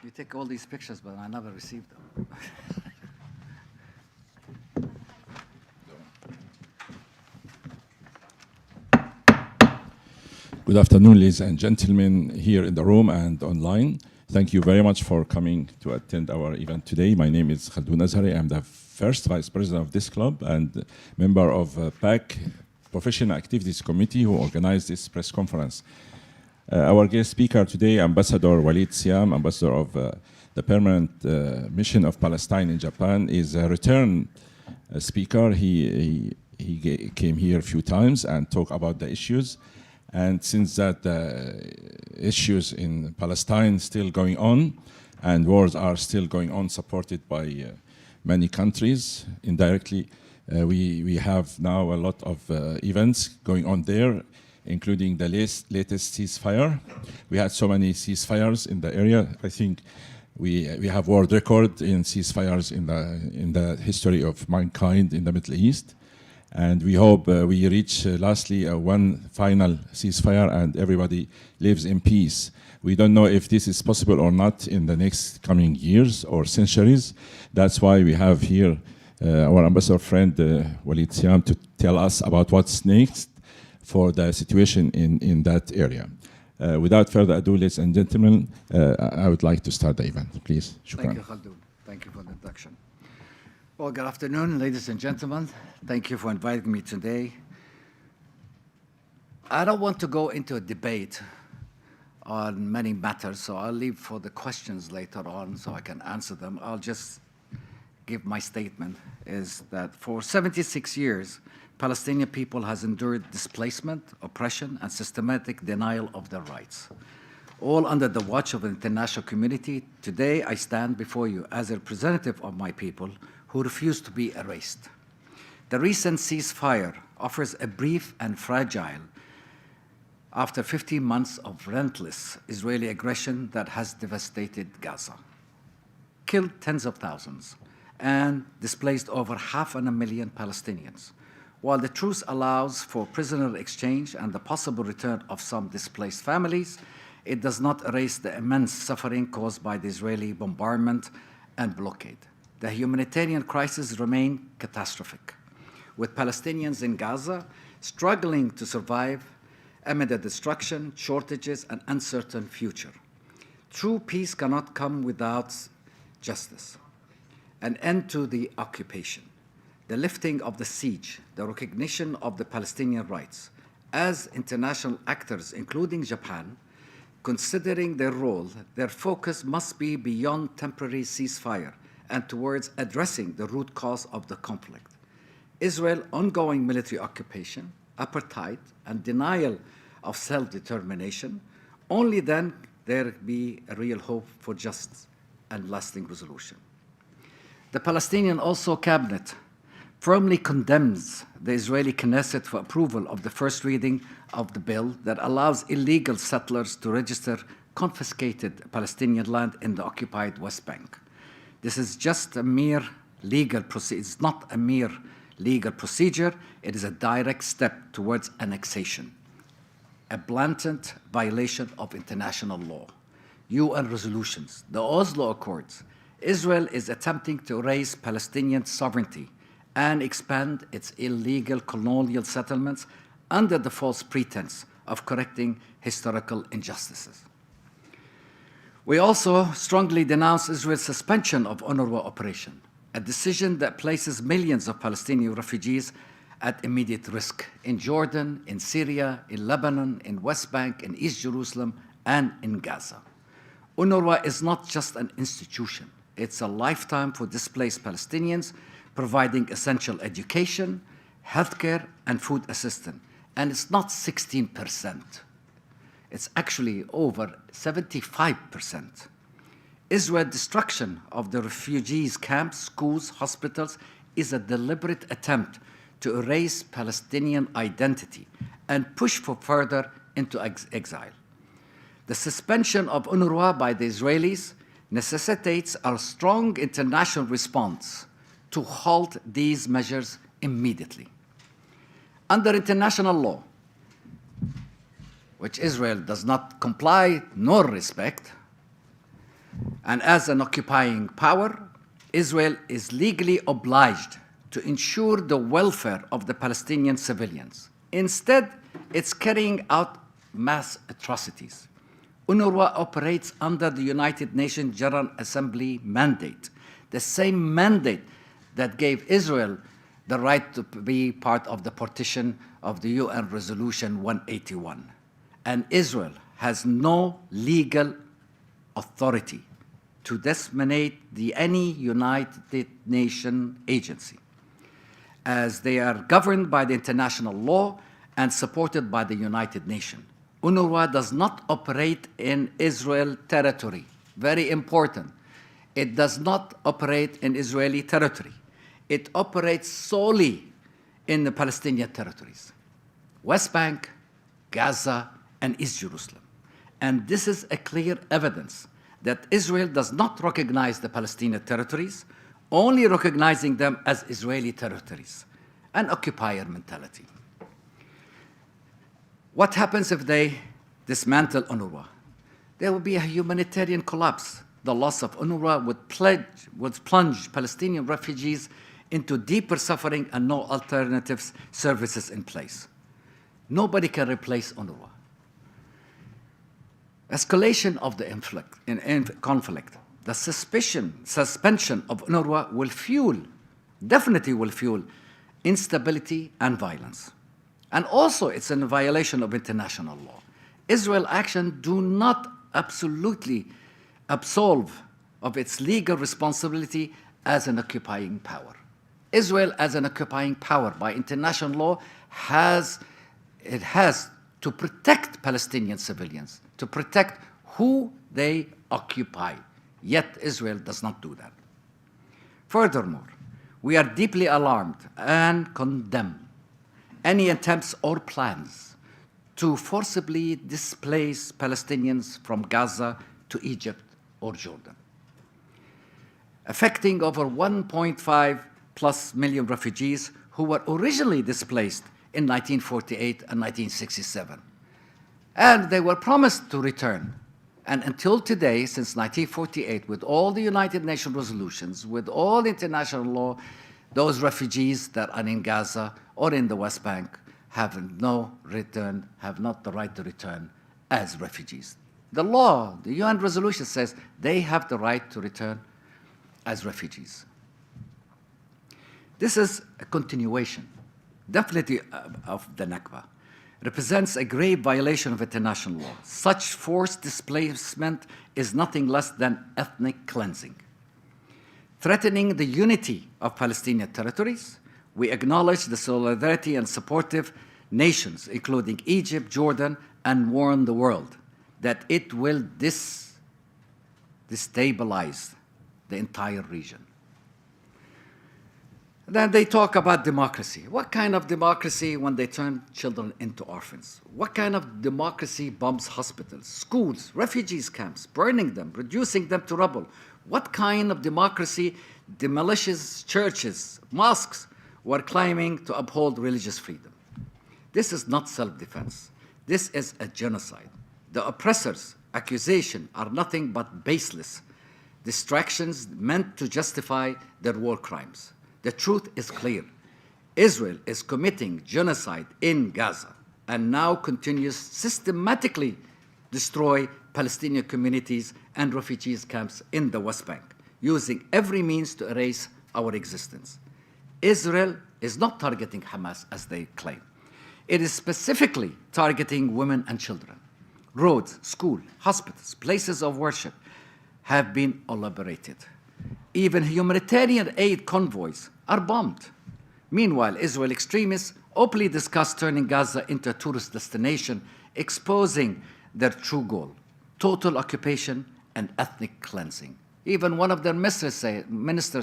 You take all these pictures, but I never received them. Good afternoon, ladies and gentlemen, here in the room and online. Thank you very much for coming to attend our event today. My name is Khaldoun Azhari. I'm the first vice president of this club and member of PAC Professional Activities Committee who organized this press conference. Our guest speaker today, Ambassador Waleed Siam, Ambassador of the Permanent Mission of Palestine in Japan, is a return speaker. He came here a few times and talked about the issues. And since that issues in Palestine still going on and wars are still going on, supported by many countries indirectly, we have now a lot of events going on there, including the latest ceasefire. We had so many ceasefires in the area. I think we have world record in ceasefires in the history of mankind in the Middle East. And we hope we reach lastly one final ceasefire and everybody lives in peace. We don't know if this is possible or not in the next coming years or centuries. That's why we have here our ambassador friend Waleed Siam to tell us about what's next for the situation in that area. Without further ado, ladies and gentlemen, I would like to start the event. Please. Shukran. Thank you, Khaldoun. Thank you for the introduction. Well, good afternoon, ladies and gentlemen. Thank you for inviting me today. I don't want to go into a debate on many matters, so I'll leave for the questions later on so I can answer them. I'll just give my statement, is that for 76 years, Palestinian people has endured displacement, oppression, and systematic denial of their rights. All under the watch of the international community, today I stand before you as a representative of my people who refuse to be erased. The recent ceasefire offers a brief and fragile after 15 months of relentless Israeli aggression that has devastated Gaza, killed tens of thousands, and displaced over 500,000 Palestinians. While the truce allows for prisoner exchange and the possible return of some displaced families, it does not erase the immense suffering caused by the Israeli bombardment and blockade. The humanitarian crisis remains catastrophic, with Palestinians in Gaza struggling to survive amid the destruction, shortages, and uncertain future. True peace cannot come without justice, an end to the occupation, the lifting of the siege, the recognition of the Palestinian rights. As international actors, including Japan, considering their role, their focus must be beyond temporary ceasefire and towards addressing the root cause of the conflict. Israel's ongoing military occupation, apartheid, and denial of self-determination, only then there be a real hope for just and lasting resolution. The Palestinian cabinet firmly condemns the Israeli Knesset for approval of the first reading of the bill that allows illegal settlers to register confiscated Palestinian land in the occupied West Bank. This is just a mere legal procedure. It's not a mere legal procedure. It is a direct step towards annexation, a blatant violation of international law, UN resolutions, the Oslo Accords. Israel is attempting to erase Palestinian sovereignty and expand its illegal colonial settlements under the false pretense of correcting historical injustices. We also strongly denounce Israel's suspension of UNRWA operation, a decision that places millions of Palestinian refugees at immediate risk in Jordan, in Syria, in Lebanon, in West Bank, in East Jerusalem, and in Gaza. UNRWA is not just an institution. It's a lifetime for displaced Palestinians, providing essential education, healthcare, and food assistance. And it's not 16%. It's actually over 75%. Israel's destruction of the refugees' camps, schools, hospitals is a deliberate attempt to erase Palestinian identity and push for further into exile. The suspension of UNRWA by the Israelis necessitates a strong international response to halt these measures immediately. Under international law, which Israel does not comply nor respect, And as an occupying power, Israel is legally obliged to ensure the welfare of the Palestinian civilians. Instead, it's carrying out mass atrocities. UNRWA operates under the United Nations General Assembly mandate, the same mandate that gave Israel the right to be part of the partition of the UN Resolution 181. And Israel has no legal authority to disseminate any United Nations agency, as they are governed by the international law and supported by the United Nations. UNRWA does not operate in Israel territory. Very important. It does not operate in Israeli territory. It operates solely in the Palestinian territories, West Bank, Gaza, and East Jerusalem. And this is a clear evidence that Israel does not recognize the Palestinian territories, only recognizing them as Israeli territories, an occupier mentality. What happens if they dismantle UNRWA? There will be a humanitarian collapse. The loss of UNRWA would plunge Palestinian refugees into deeper suffering and no alternative services in place. Nobody can replace UNRWA. Escalation of the conflict, the suspension of UNRWA definitely will fuel instability and violence. And also, it's in violation of international law. Israel's actions do not absolutely absolve of its legal responsibility as an occupying power. Israel, as an occupying power by international law, has to protect Palestinian civilians, to protect who they occupy. Yet Israel does not do that. Furthermore, we are deeply alarmed and condemn any attempts or plans to forcibly displace Palestinians from Gaza to Egypt or Jordan, affecting over 1.5+ million refugees who were originally displaced in 1948 and 1967. And they were promised to return. And until today, since 1948, with all the United Nations resolutions, with all international law, those refugees that are in Gaza or in the West Bank have not the right to return as refugees. The law, the UN resolution says they have the right to return as refugees. This is a continuation, definitely, of the Nakba. Represents a grave violation of international law. Such forced displacement is nothing less than ethnic cleansing. Threatening the unity of Palestinian territories, we acknowledge the solidarity and supportive nations, including Egypt, Jordan, and warn the world that it will destabilize the entire region. Then they talk about democracy. What kind of democracy when they turn children into orphans? What kind of democracy bombs hospitals, schools, refugees camps, burning them, reducing them to rubble? What kind of democracy demolishes churches, mosques, while claiming to uphold religious freedom? This is not self-defense. This is a genocide. The oppressors' accusations are nothing but baseless distractions meant to justify their war crimes. The truth is clear. Israel is committing genocide in Gaza and now continues systematically destroy Palestinian communities and refugees camps in the West Bank, using every means to erase our existence. Israel is not targeting Hamas as they claim. It is specifically targeting women and children. Roads, schools, hospitals, places of worship have been obliterated. Even humanitarian aid convoys are bombed. Meanwhile, Israel extremists openly discuss turning Gaza into a tourist destination, exposing their true goal: total occupation and ethnic cleansing. Even one of their ministers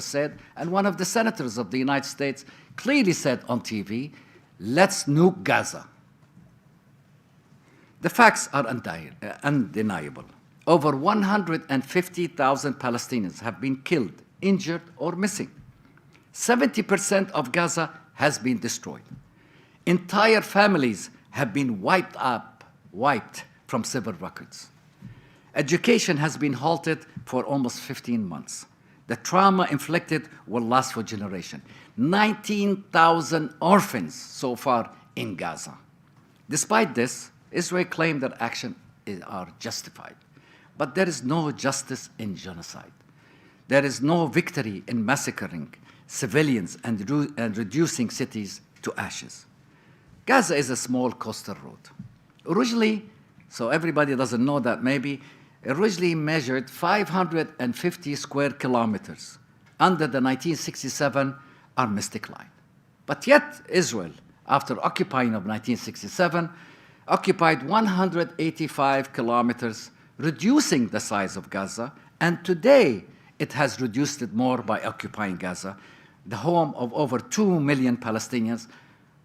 said, and one of the senators of the United States clearly said on TV, "Let's nuke Gaza." The facts are undeniable. Over 150,000 Palestinians have been killed, injured, or missing. 70% of Gaza has been destroyed. Entire families have been wiped from civil records. Education has been halted for almost 15 months. The trauma inflicted will last for generations. 19,000 orphans so far in Gaza. Despite this, Israel claimed that actions are justified. But there is no justice in genocide. There is no victory in massacring civilians and reducing cities to ashes. Gaza is a small coastal road. Originally, so everybody doesn't know that maybe, originally measured 550 square kilometers under the 1967 armistice line. But yet Israel, after occupying of 1967, occupied 185 kilometers, reducing the size of Gaza, and today it has reduced it more by occupying Gaza, the home of over 2 million Palestinians.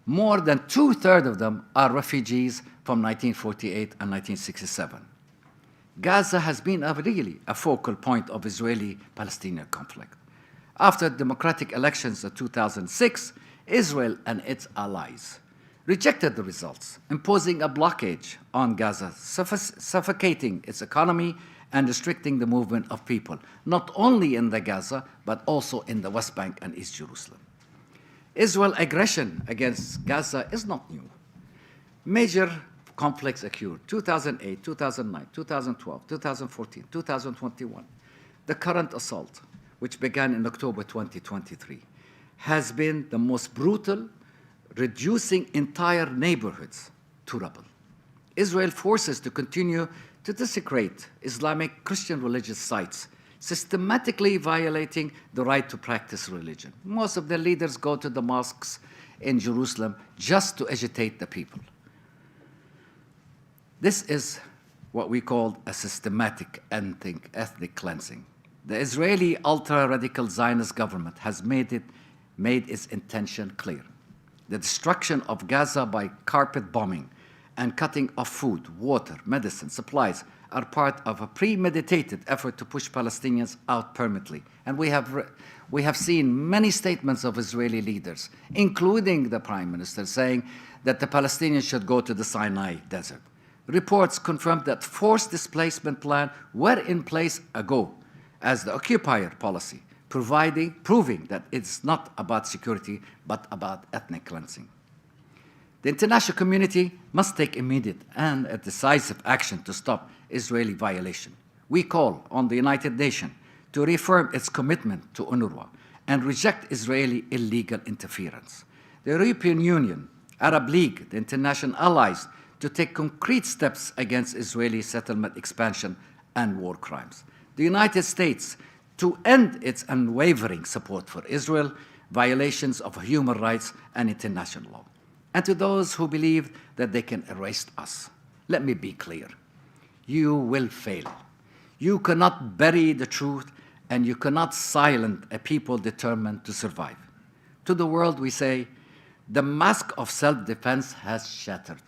More than 2/3 of them are refugees from 1948 and 1967. Gaza has been really a focal point of Israeli-Palestinian conflict. After democratic elections of 2006, Israel and its allies rejected the results, imposing a blockade on Gaza, suffocating its economy and restricting the movement of people, not only in the Gaza, but also in the West Bank and East Jerusalem. Israel's aggression against Gaza is not new. Major conflicts occurred: 2008, 2009, 2012, 2014, 2021. The current assault, which began in October 2023, has been the most brutal, reducing entire neighborhoods to rubble. Israel forces to continue to desecrate Islamic Christian religious sites, systematically violating the right to practice religion. Most of the leaders go to the mosques in Jerusalem just to agitate the people. This is what we call a systematic ethnic cleansing. The Israeli ultra-radical Zionist government has made its intention clear. The destruction of Gaza by carpet bombing and cutting off food, water, medicine, supplies are part of a premeditated effort to push Palestinians out permanently. And we have seen many statements of Israeli leaders, including the Prime Minister, saying that the Palestinians should go to the Sinai Desert. Reports confirmed that forced displacement plans were in place ago as the occupier policy, proving that it's not about security, but about ethnic cleansing. The international community must take immediate and a decisive action to stop Israeli violation. We call on the United Nations to reaffirm its commitment to UNRWA and reject Israeli illegal interference. The European Union, Arab League, the international allies to take concrete steps against Israeli settlement expansion and war crimes. The United States to end its unwavering support for Israel, violations of human rights and international law. And to those who believe that they can erase us, let me be clear. You will fail. You cannot bury the truth, and you cannot silence a people determined to survive. To the world we say, the mask of self-defense has shattered.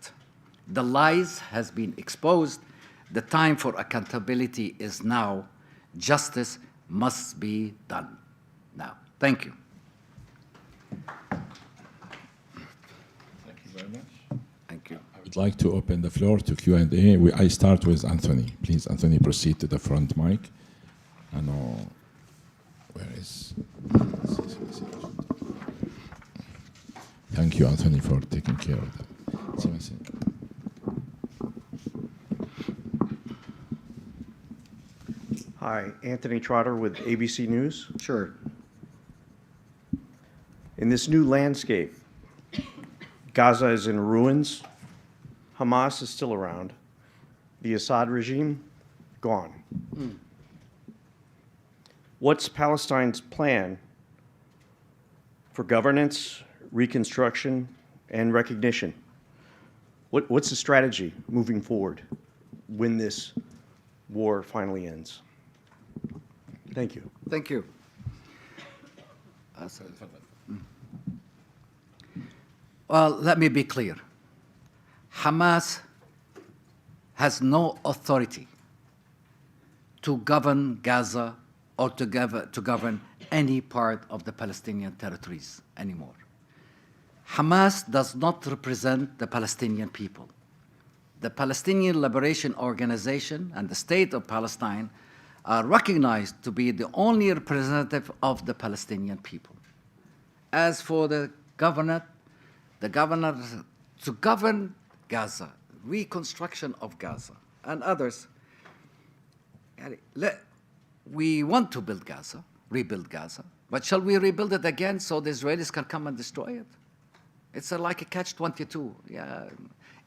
The lies has been exposed. The time for accountability is now. Justice must be done now. Thank you. Thank you very much. Thank you. I would like to open the floor to Q&A. I start with Anthony. Please, Anthony, proceed to the front mic. I know, where is... Thank you, Anthony, for taking care of that. Hi, Anthony Trotter with ABC News. Sure. In this new landscape, Gaza is in ruins, Hamas is still around, the Assad regime, gone. What's Palestine's plan for governance, reconstruction, and recognition? What's the strategy moving forward when this war finally ends? Thank you. Thank you. Well, let me be clear. Hamas has no authority to govern Gaza or to govern any part of the Palestinian territories anymore. Hamas does not represent the Palestinian people. the Palestinian Liberation Organization and the State of Palestine are recognized to be the only representative of the Palestinian people. As for the governor to govern Gaza, reconstruction of Gaza, and others, we want to build Gaza, rebuild Gaza, but shall we rebuild it again so the Israelis can come and destroy it? It's like a catch-22. Yeah,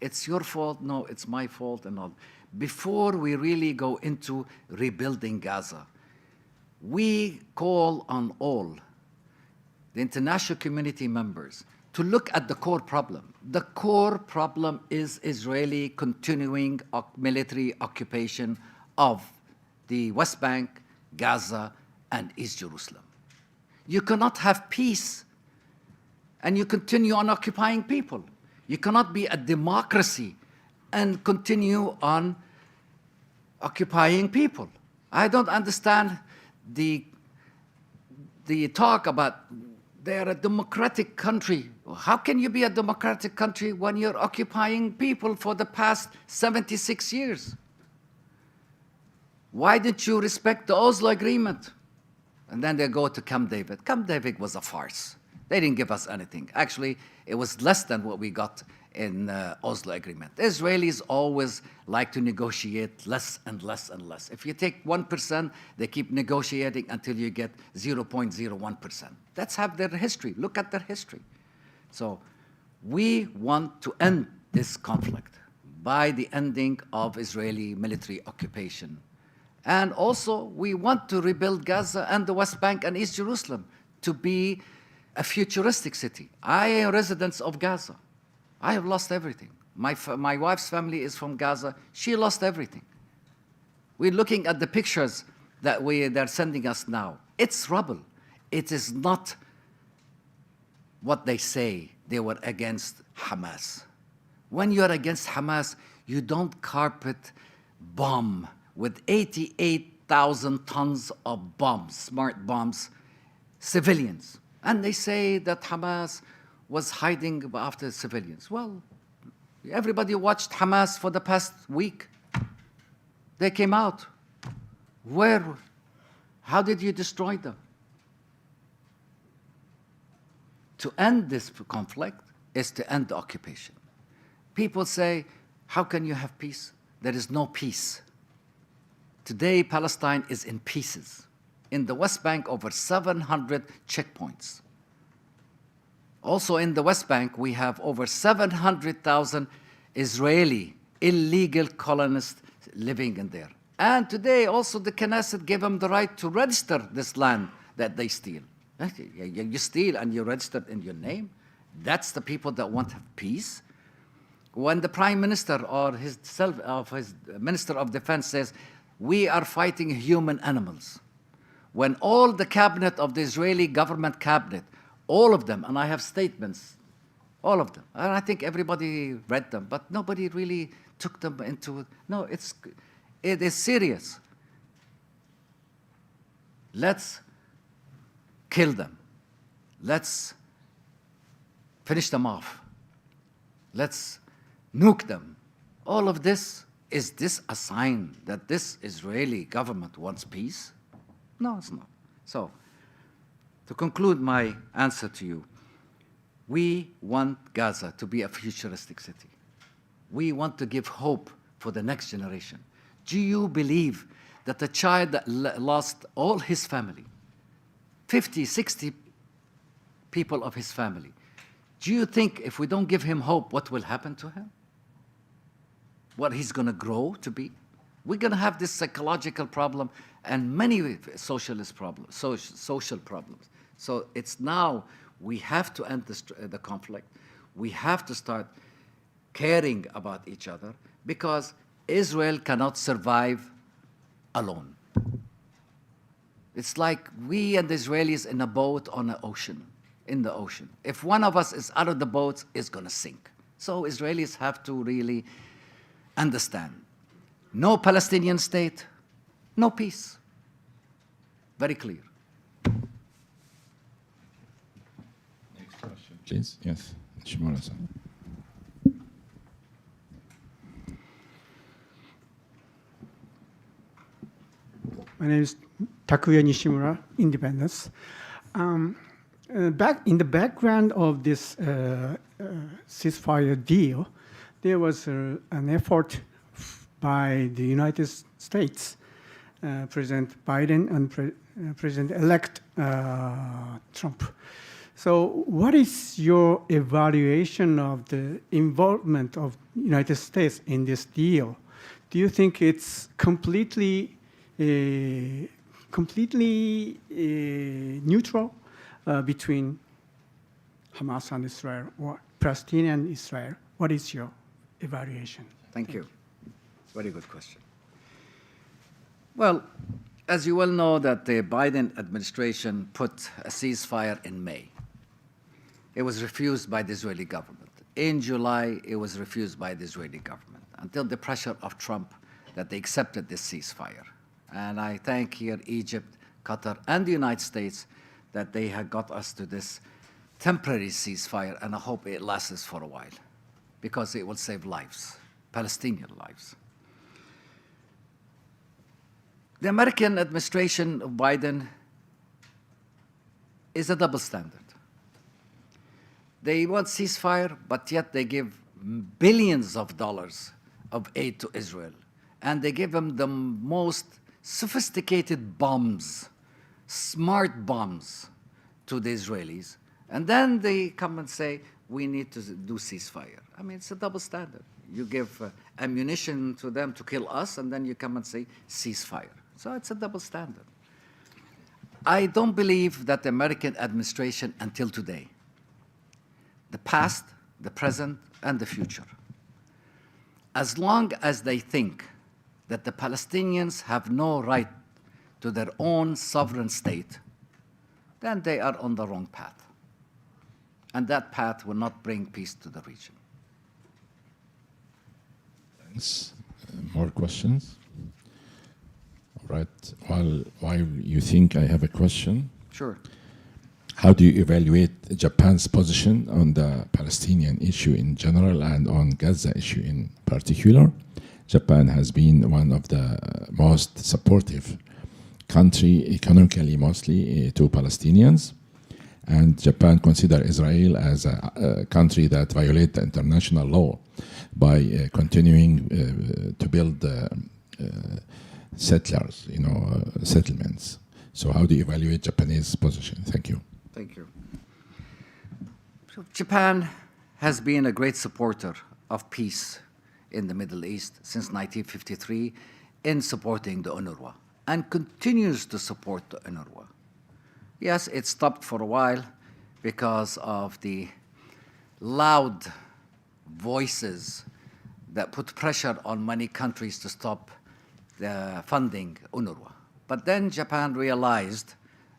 it's your fault, no, it's my fault, and all. Before we really go into rebuilding Gaza, we call on all the international community members to look at the core problem. The core problem is Israeli continuing military occupation of the West Bank, Gaza, and East Jerusalem. You cannot have peace and you continue on occupying people. You cannot be a democracy and continue on occupying people. I don't understand the talk about they're a democratic country. How can you be a democratic country when you're occupying people for the past 76 years? Why didn't you respect the Oslo Agreement? And then they go to Camp David. Camp David was a farce. They didn't give us anything. Actually, it was less than what we got in Oslo Agreement. The Israelis always like to negotiate less and less and less. If you take 1%, they keep negotiating until you get 0.01%. That's their history. Look at their history. So we want to end this conflict by the ending of Israeli military occupation. And also, we want to rebuild Gaza and the West Bank and East Jerusalem to be a futuristic city. I am a resident of Gaza. I have lost everything. My wife's family is from Gaza. She lost everything. We're looking at the pictures that they're sending us now. It's rubble. It is not what they say. They were against Hamas. When you're against Hamas, you don't carpet bomb with 88,000 tons of bombs, smart bombs, civilians. And they say that Hamas was hiding after civilians. Well, everybody watched Hamas for the past week. They came out. Where? How did you destroy them? To end this conflict is to end the occupation. People say, how can you have peace? There is no peace. Today, Palestine is in pieces. In the West Bank, over 700 checkpoints. Also in the West Bank, we have over 700,000 Israeli illegal colonists living in there. And today, also the Knesset gave them the right to register this land that they steal. You steal and you register in your name. That's the people that want peace. When the Prime Minister or his Minister of Defense says, we are fighting human animals. When all the cabinet of the Israeli government cabinet, all of them, and I have statements, all of them, and I think everybody read them, but nobody really took them into, no, it is serious. Let's kill them. Let's finish them off. Let's nuke them. All of this, is this a sign that this Israeli government wants peace? No, it's not. So, to conclude my answer to you, we want Gaza to be a futuristic city. We want to give hope for the next generation. Do you believe that a child that lost all his family, 50, 60 people of his family, do you think if we don't give him hope, what will happen to him? What he's going to grow to be? We're going to have this psychological problem and many socialist problems, social problems. So it's now we have to end the conflict. We have to start caring about each other because Israel cannot survive alone. It's like we and the Israelis in a boat on an ocean, in the ocean. If one of us is out of the boat, it's going to sink. So Israelis have to really understand. No Palestinian state, no peace. Very clear. Next question, please. Yes, Shimura-san. My name is Takuya Nishimura, Independence. Back in the background of this ceasefire deal, there was an effort by the United States, President Biden and President-elect Trump. So what is your evaluation of the involvement of the United States in this deal? Do you think it's completely neutral between Hamas and Israel, or Palestine and Israel? What is your evaluation? Thank you. Very good question. Well, as you well know, that the Biden administration put a ceasefire in May. It was refused by the Israeli government. In July, it was refused by the Israeli government until the pressure of Trump that they accepted this ceasefire. And I thank here Egypt, Qatar, and the United States that they have got us to this temporary ceasefire, and I hope it lasts for a while because it will save lives, Palestinian lives. The American administration of Biden is a double standard. They want ceasefire, but yet they give billions of dollars of aid to Israel. And they give them the most sophisticated bombs, smart bombs to the Israelis. And then they come and say, we need to do ceasefire. I mean, it's a double standard. You give ammunition to them to kill us, and then you come and say ceasefire. So it's a double standard. I don't believe that the American administration until today, the past, the present, and the future, as long as they think that the Palestinians have no right to their own sovereign state, then they are on the wrong path. And that path will not bring peace to the region. Thanks. More questions? All right. While you think, I have a question. Sure. How do you evaluate Japan's position on the Palestinian issue in general and on Gaza issue in particular? Japan has been one of the most supportive country, economically mostly, to Palestinians. And Japan considers Israel as a country that violates the international law by continuing to build settlers, settlements. So how do you evaluate Japanese position? Thank you. Thank you. So Japan has been a great supporter of peace in the Middle East since 1953 in supporting the UNRWA and continues to support the UNRWA. Yes, it stopped for a while because of the loud voices that put pressure on many countries to stop the funding UNRWA. But then Japan realized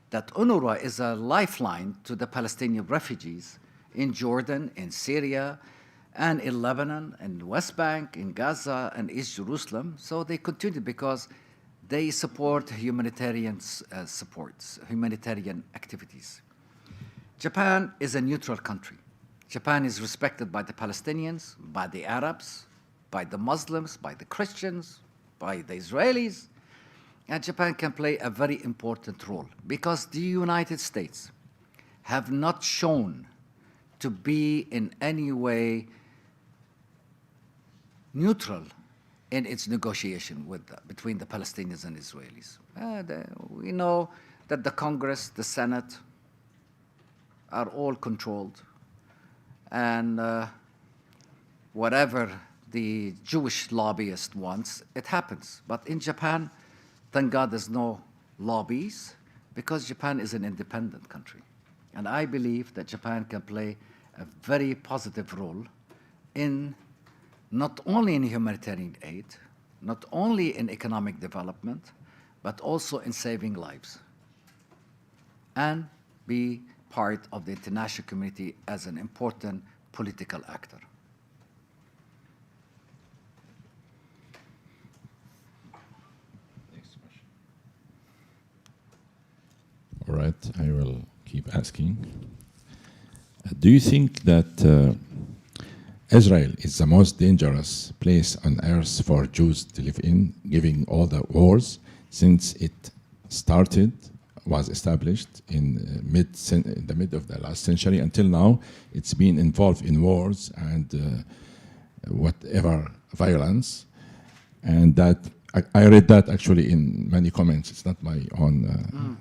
that UNRWA is a lifeline to the Palestinian refugees in Jordan, in Syria, and in Lebanon, and West Bank, in Gaza, and East Jerusalem. So they continue because they support humanitarian humanitarian activities. Japan is a neutral country. Japan is respected by the Palestinians, by the Arabs, by the Muslims, by the Christians, by the Israelis. And Japan can play a very important role because the United States have not shown to be in any way neutral in its negotiation between the Palestinians and Israelis. We know that the Congress, the Senate, are all controlled, and whatever the Jewish lobbyist wants, it happens. But in Japan, thank God there's no lobbies because Japan is an independent country. And I believe that Japan can play a very positive role in not only in humanitarian aid, not only in economic development, but also in saving lives and be part of the international community as an important political actor. All right, I will keep asking. Do you think that Israel is the most dangerous place on earth for Jews to live in, given all the wars since it started, was established in the mid of the last century until now. It's been involved in wars and whatever violence, and that I read that actually in many comments. It's not my own.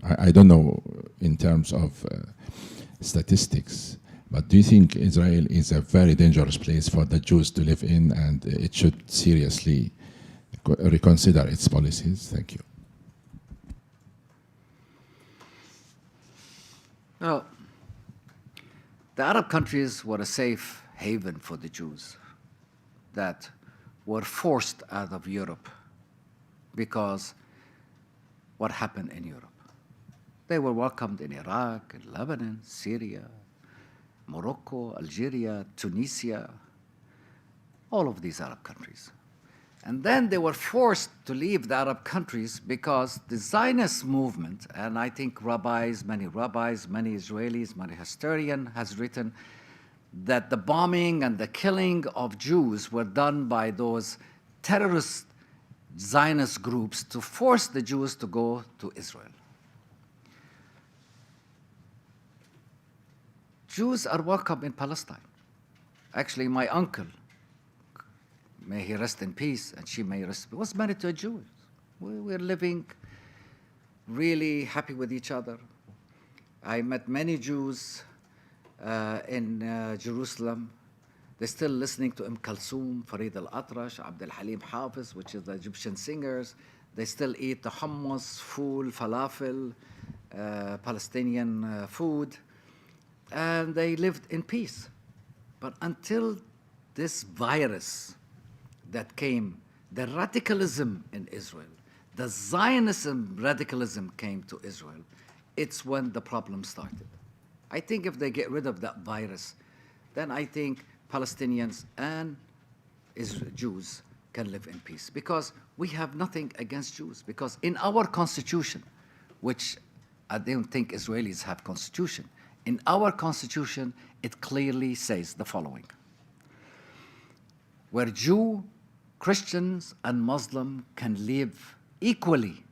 I don't know in terms of statistics, but do you think Israel is a very dangerous place for the Jews to live in, and it should seriously reconsider its policies? Thank you. Well, the Arab countries were a safe haven for the Jews that were forced out of Europe because what happened in Europe. They were welcomed in Iraq, in Lebanon, Syria, Morocco, Algeria, Tunisia, all of these Arab countries. And then they were forced to leave the Arab countries because the Zionist movement, and I think many Israelis, many historians has written that the bombing and the killing of Jews were done by those terrorist Zionist groups to force the Jews to go to Israel. Jews are welcome in Palestine. Actually, my uncle, may he rest in peace, and she may rest, was married to a Jew. We're living really happy with each other. I met many Jews in Jerusalem. They're still listening to Kulthum, Farid al-Atrash, Abd al-Halim Hafiz, which is the Egyptian singers. They still eat the hummus, fool, falafel, Palestinian food, and they lived in peace. But until this virus that came, the radicalism in Israel, the Zionism radicalism came to Israel, it's when the problem started. I think if they get rid of that virus, then I think Palestinians and Jews can live in peace. Because we have nothing against Jews. Because in our constitution, which I don't think Israelis have constitution, in our constitution, it clearly says the following: where Jew, Christians, and Muslim can live equally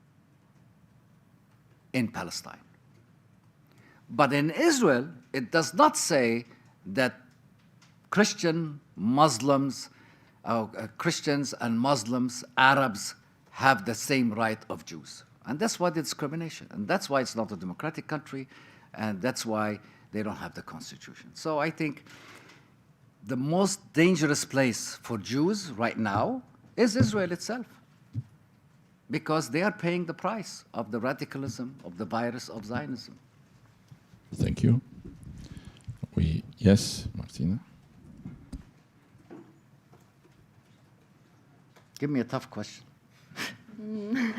in Palestine. But in Israel, it does not say that Christians and Muslims, Arabs, have the same right of Jews. And that's why the discrimination. And that's why it's not a democratic country. And that's why they don't have the constitution. So I think the most dangerous place for Jews right now is Israel itself, because they are paying the price of the radicalism of the virus of Zionism. Thank you. Yes, Martina. Give me a tough question.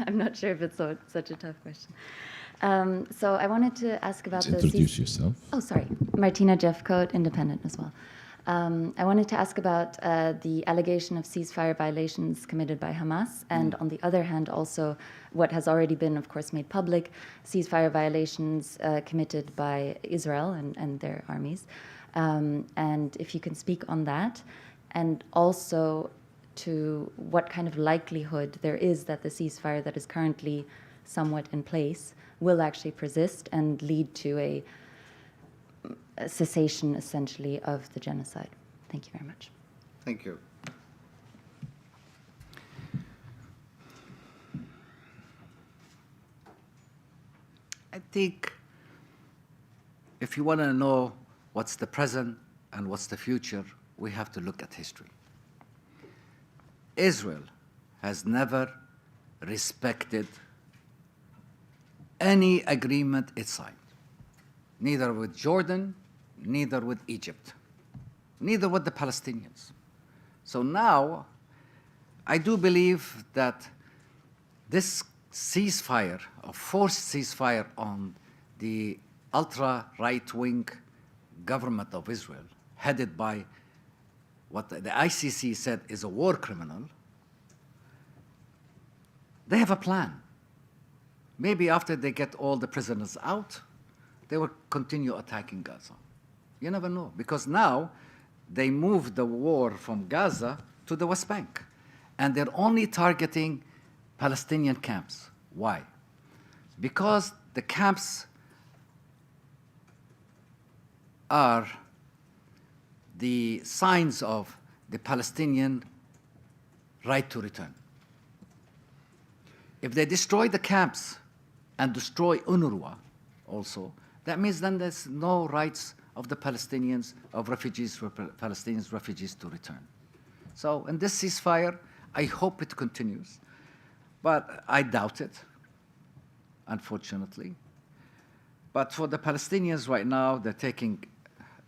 I'm not sure if it's such a tough question. So I wanted to ask about the... Introduce yourself. Oh, sorry. Martina Jeffcoat, independent as well. I wanted to ask about the allegation of ceasefire violations committed by Hamas, and on the other hand, also what has already been, of course, made public, ceasefire violations committed by Israel and their armies. And if you can speak on that, and also to what kind of likelihood there is that the ceasefire that is currently somewhat in place will actually persist and lead to a cessation, essentially, of the genocide. Thank you very much. Thank you. I think if you want to know what's the present and what's the future, we have to look at history. Israel has never respected any agreement it signed, neither with Jordan, neither with Egypt, neither with the Palestinians. So now, I do believe that this ceasefire, a forced ceasefire on the ultra-right-wing government of Israel, headed by what the ICC said is a war criminal, they have a plan. Maybe after they get all the prisoners out, they will continue attacking Gaza. You never know, because now they moved the war from Gaza to the West Bank, and they're only targeting Palestinian camps. Why? Because the camps are the signs of the Palestinian right to return. If they destroy the camps and destroy UNRWA also, that means then there's no rights of the Palestinians, of refugees, for Palestinians refugees to return. So in this ceasefire, I hope it continues, but I doubt it, unfortunately. But for the Palestinians right now, they're taking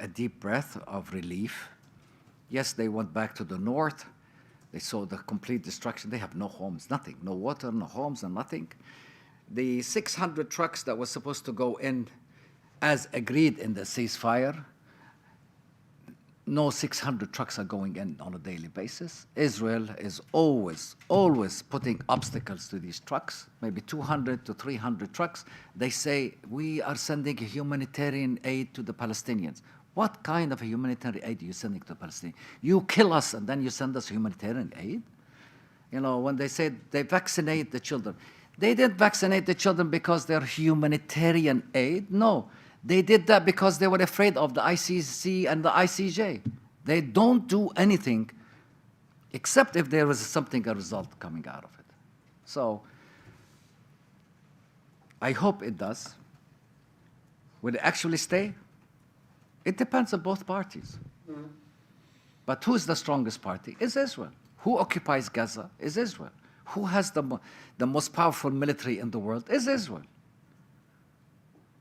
a deep breath of relief. Yes, they went back to the north. They saw the complete destruction. They have no homes, nothing, no water, no homes, and nothing. The 600 trucks that were supposed to go in as agreed in the ceasefire, no 600 trucks are going in on a daily basis. Israel is always putting obstacles to these trucks, maybe 200 to 300 trucks. They say, we are sending humanitarian aid to the Palestinians. What kind of a humanitarian aid are you sending to the Palestinians? You kill us and then you send us humanitarian aid? You know, when they say they vaccinate the children, they didn't vaccinate the children because they're humanitarian aid. No, they did that because they were afraid of the ICC and the ICJ. They don't do anything except if there is a result coming out of it. So I hope it does. Will it actually stay? It depends on both parties. But who's the strongest party? Is Israel. Who occupies Gaza? Is Israel. Who has the most powerful military in the world? Is Israel.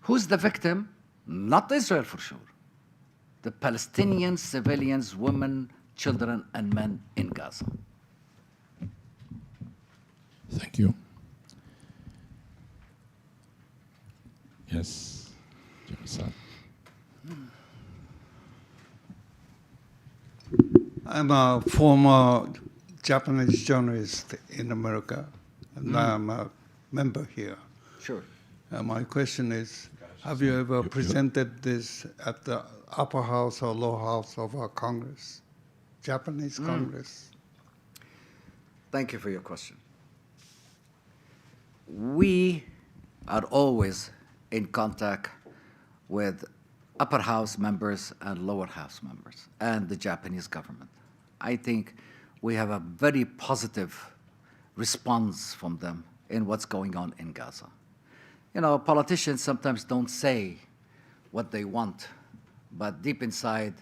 Who's the victim? Not Israel for sure. The Palestinian civilians, women, children, and men in Gaza. Thank you. Yes, Joseph. I'm a former Japanese journalist in America, and I'm a member here. Sure. My question is, have you ever presented this at the upper house or lower house of our Congress, Japanese Congress? Thank you for your question. We are always in contact with upper house members and lower house members and the Japanese government. I think we have a very positive response from them in what's going on in Gaza. You know, politicians sometimes don't say what they want, but deep inside,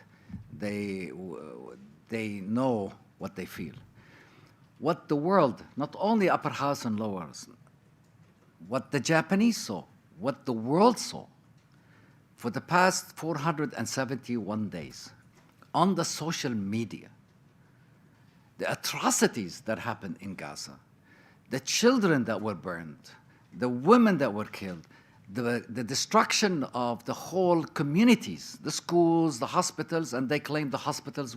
they know what they feel. What the world, not only upper house and lower house, what the Japanese saw, what the world saw, for the past 471 days on the social media, the atrocities that happened in Gaza, the children that were burned, the women that were killed, the destruction of the whole communities, the schools, the hospitals, and they claim the hospitals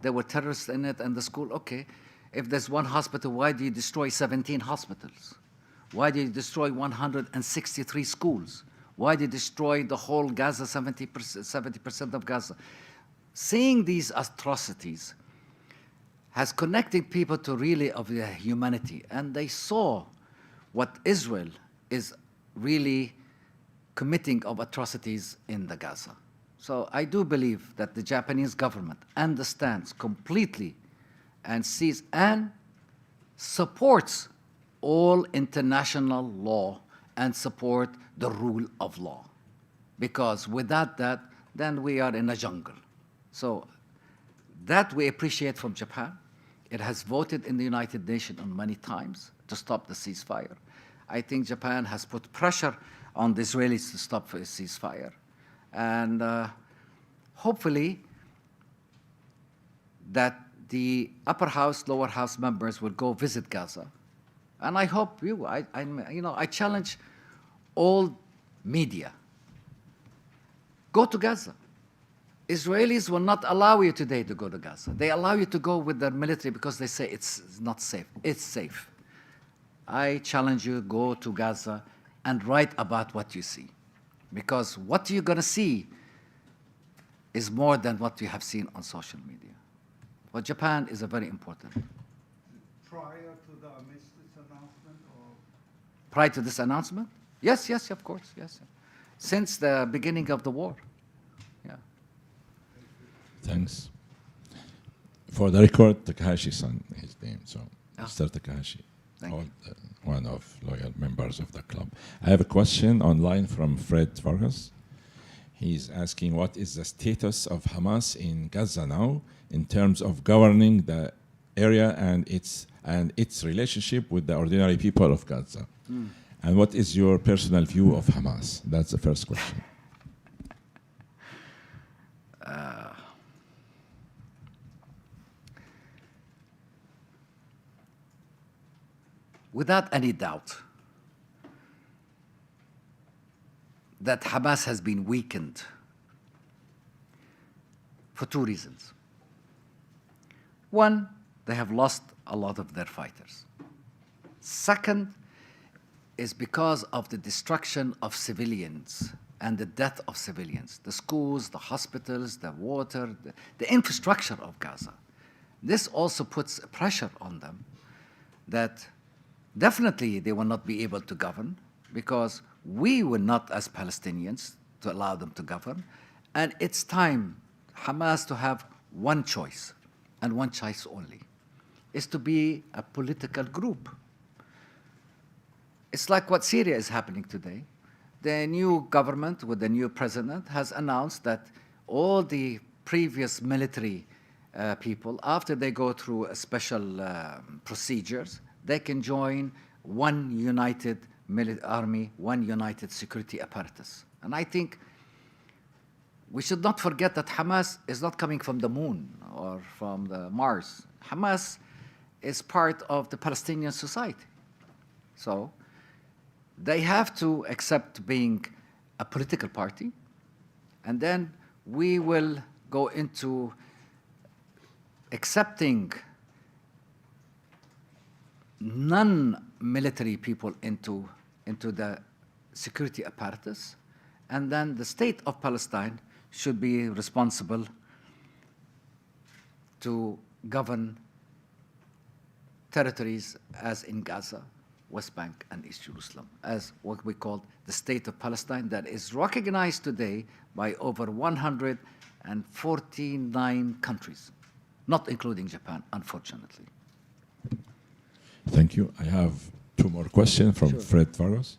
there were terrorists in it, and the school, okay, if there's one hospital, why do you destroy 17 hospitals? Why do you destroy 163 schools? Why do you destroy the whole Gaza, 70% of Gaza? Seeing these atrocities has connected people to really of their humanity, and they saw what Israel is really committing of atrocities in the Gaza. So I do believe that the Japanese government understands completely and sees and supports all international law and support the rule of law. Because without that, then we are in a jungle. So that we appreciate from Japan. It has voted in the United Nations on many times to stop the ceasefire. I think Japan has put pressure on the Israelis to stop the ceasefire. And hopefully that the upper house, lower house members will go visit Gaza. And I hope I challenge all media. Go to Gaza. Israelis will not allow you today to go to Gaza. They allow you to go with their military because they say it's not safe. It's safe. I challenge you, go to Gaza and write about what you see. Because what you're going to see is more than what you have seen on social media. For Japan is a very important. Prior to the armistice announcement, prior to this announcement? Yes, yes, of course, yes. Since the beginning of the war. Yeah. Thanks. For the record, Takahashi-san, his name, so Ah. Mr. Takahashi, Thank you. one of loyal members of the club. I have a question online from Fred Vargas. He's asking, what is the status of Hamas in Gaza now in terms of governing the area and its relationship with the ordinary people of Gaza? And what is your personal view of Hamas? That's the first question. Without any doubt that Hamas has been weakened for two reasons. One, they have lost a lot of their fighters. Second is because of the destruction of civilians and the death of civilians, the schools, the hospitals, the water, the infrastructure of Gaza. This also puts pressure on them that definitely they will not be able to govern, because we will not, as Palestinians, to allow them to govern. And it's time, Hamas, to have one choice, and one choice only, is to be a political group. It's like what Syria is happening today. The new government with the new president has announced that all the previous military people, after they go through a special procedures, they can join one united army, one united security apparatus. And I think we should not forget that Hamas is not coming from the moon or from the Mars. Hamas is part of the Palestinian society. So they have to accept being a political party, and then we will go into accepting non-military people into the security apparatus, and then the state of Palestine should be responsible to govern territories as in Gaza, West Bank, and East Jerusalem, as what we call the state of Palestine, that is recognized today by over 149 countries, not including Japan, unfortunately. Thank you. I have two more questions from Fred Vargas.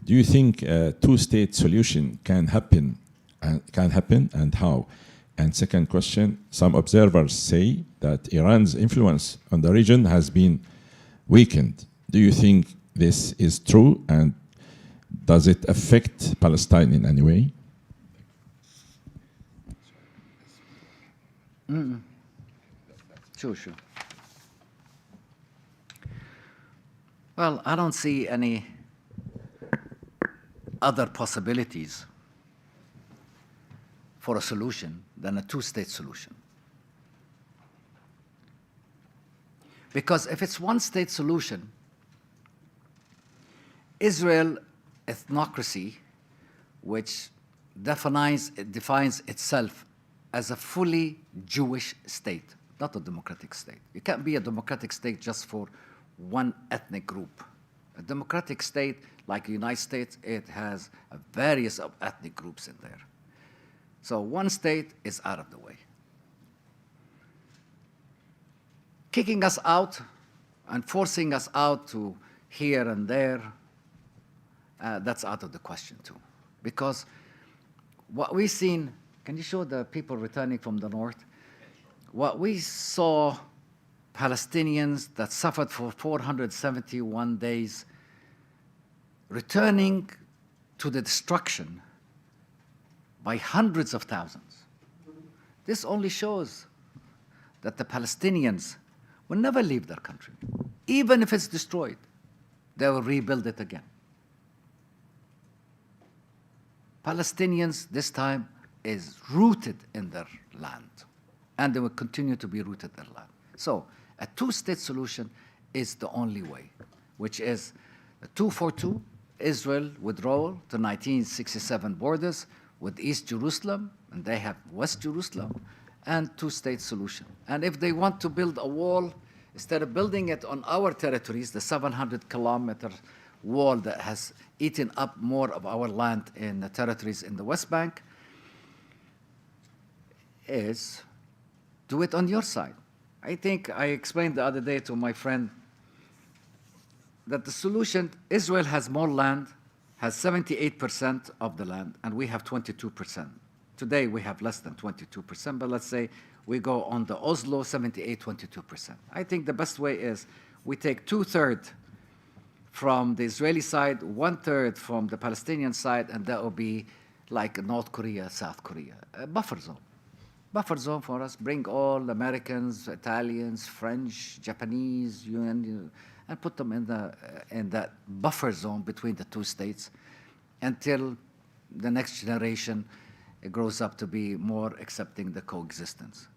Do you think a two-state solution can happen, and how? And second question, some observers say that Iran's influence on the region has been weakened. Do you think this is true, and does it affect Palestine in any way? Sure. Well, I don't see any other possibilities for a solution than a two-state solution. Because if it's one-state solution, Israel ethnocracy, which defines itself as a fully Jewish state, not a democratic state. You can't be a democratic state just for one ethnic group. A democratic state, like the United States, it has a various of ethnic groups in there. So one state is out of the way. Kicking us out and forcing us out to here and there, that's out of the question too. Because what we've seen, can you show the people returning from the north? What we saw, Palestinians that suffered for 471 days, returning to the destruction by hundreds of thousands. This only shows that the Palestinians will never leave their country. Even if it's destroyed, they will rebuild it again. Palestinians this time is rooted in their land, and they will continue to be rooted in their land. So a two-state solution is the only way, which is the 242, Israel withdrawal to 1967 borders with East Jerusalem, and they have West Jerusalem, and two-state solution. And if they want to build a wall, instead of building it on our territories, the 700-kilometer wall that has eaten up more of our land in the territories in the West Bank, is do it on your side. I think I explained the other day to my friend that the solution, Israel has more land, has 78% of the land, and we have 22%. Today we have less than 22%, but let's say we go on the Oslo 78, 22%. I think the best way is we take 2/3 from the Israeli side, 1/3 from the Palestinian side, and that will be like North Korea, South Korea, a buffer zone. Buffer zone for us, bring all Americans, Italians, French, Japanese, UN, and put them in that buffer zone between the two states until the next generation grows up to be more accepting the coexistence.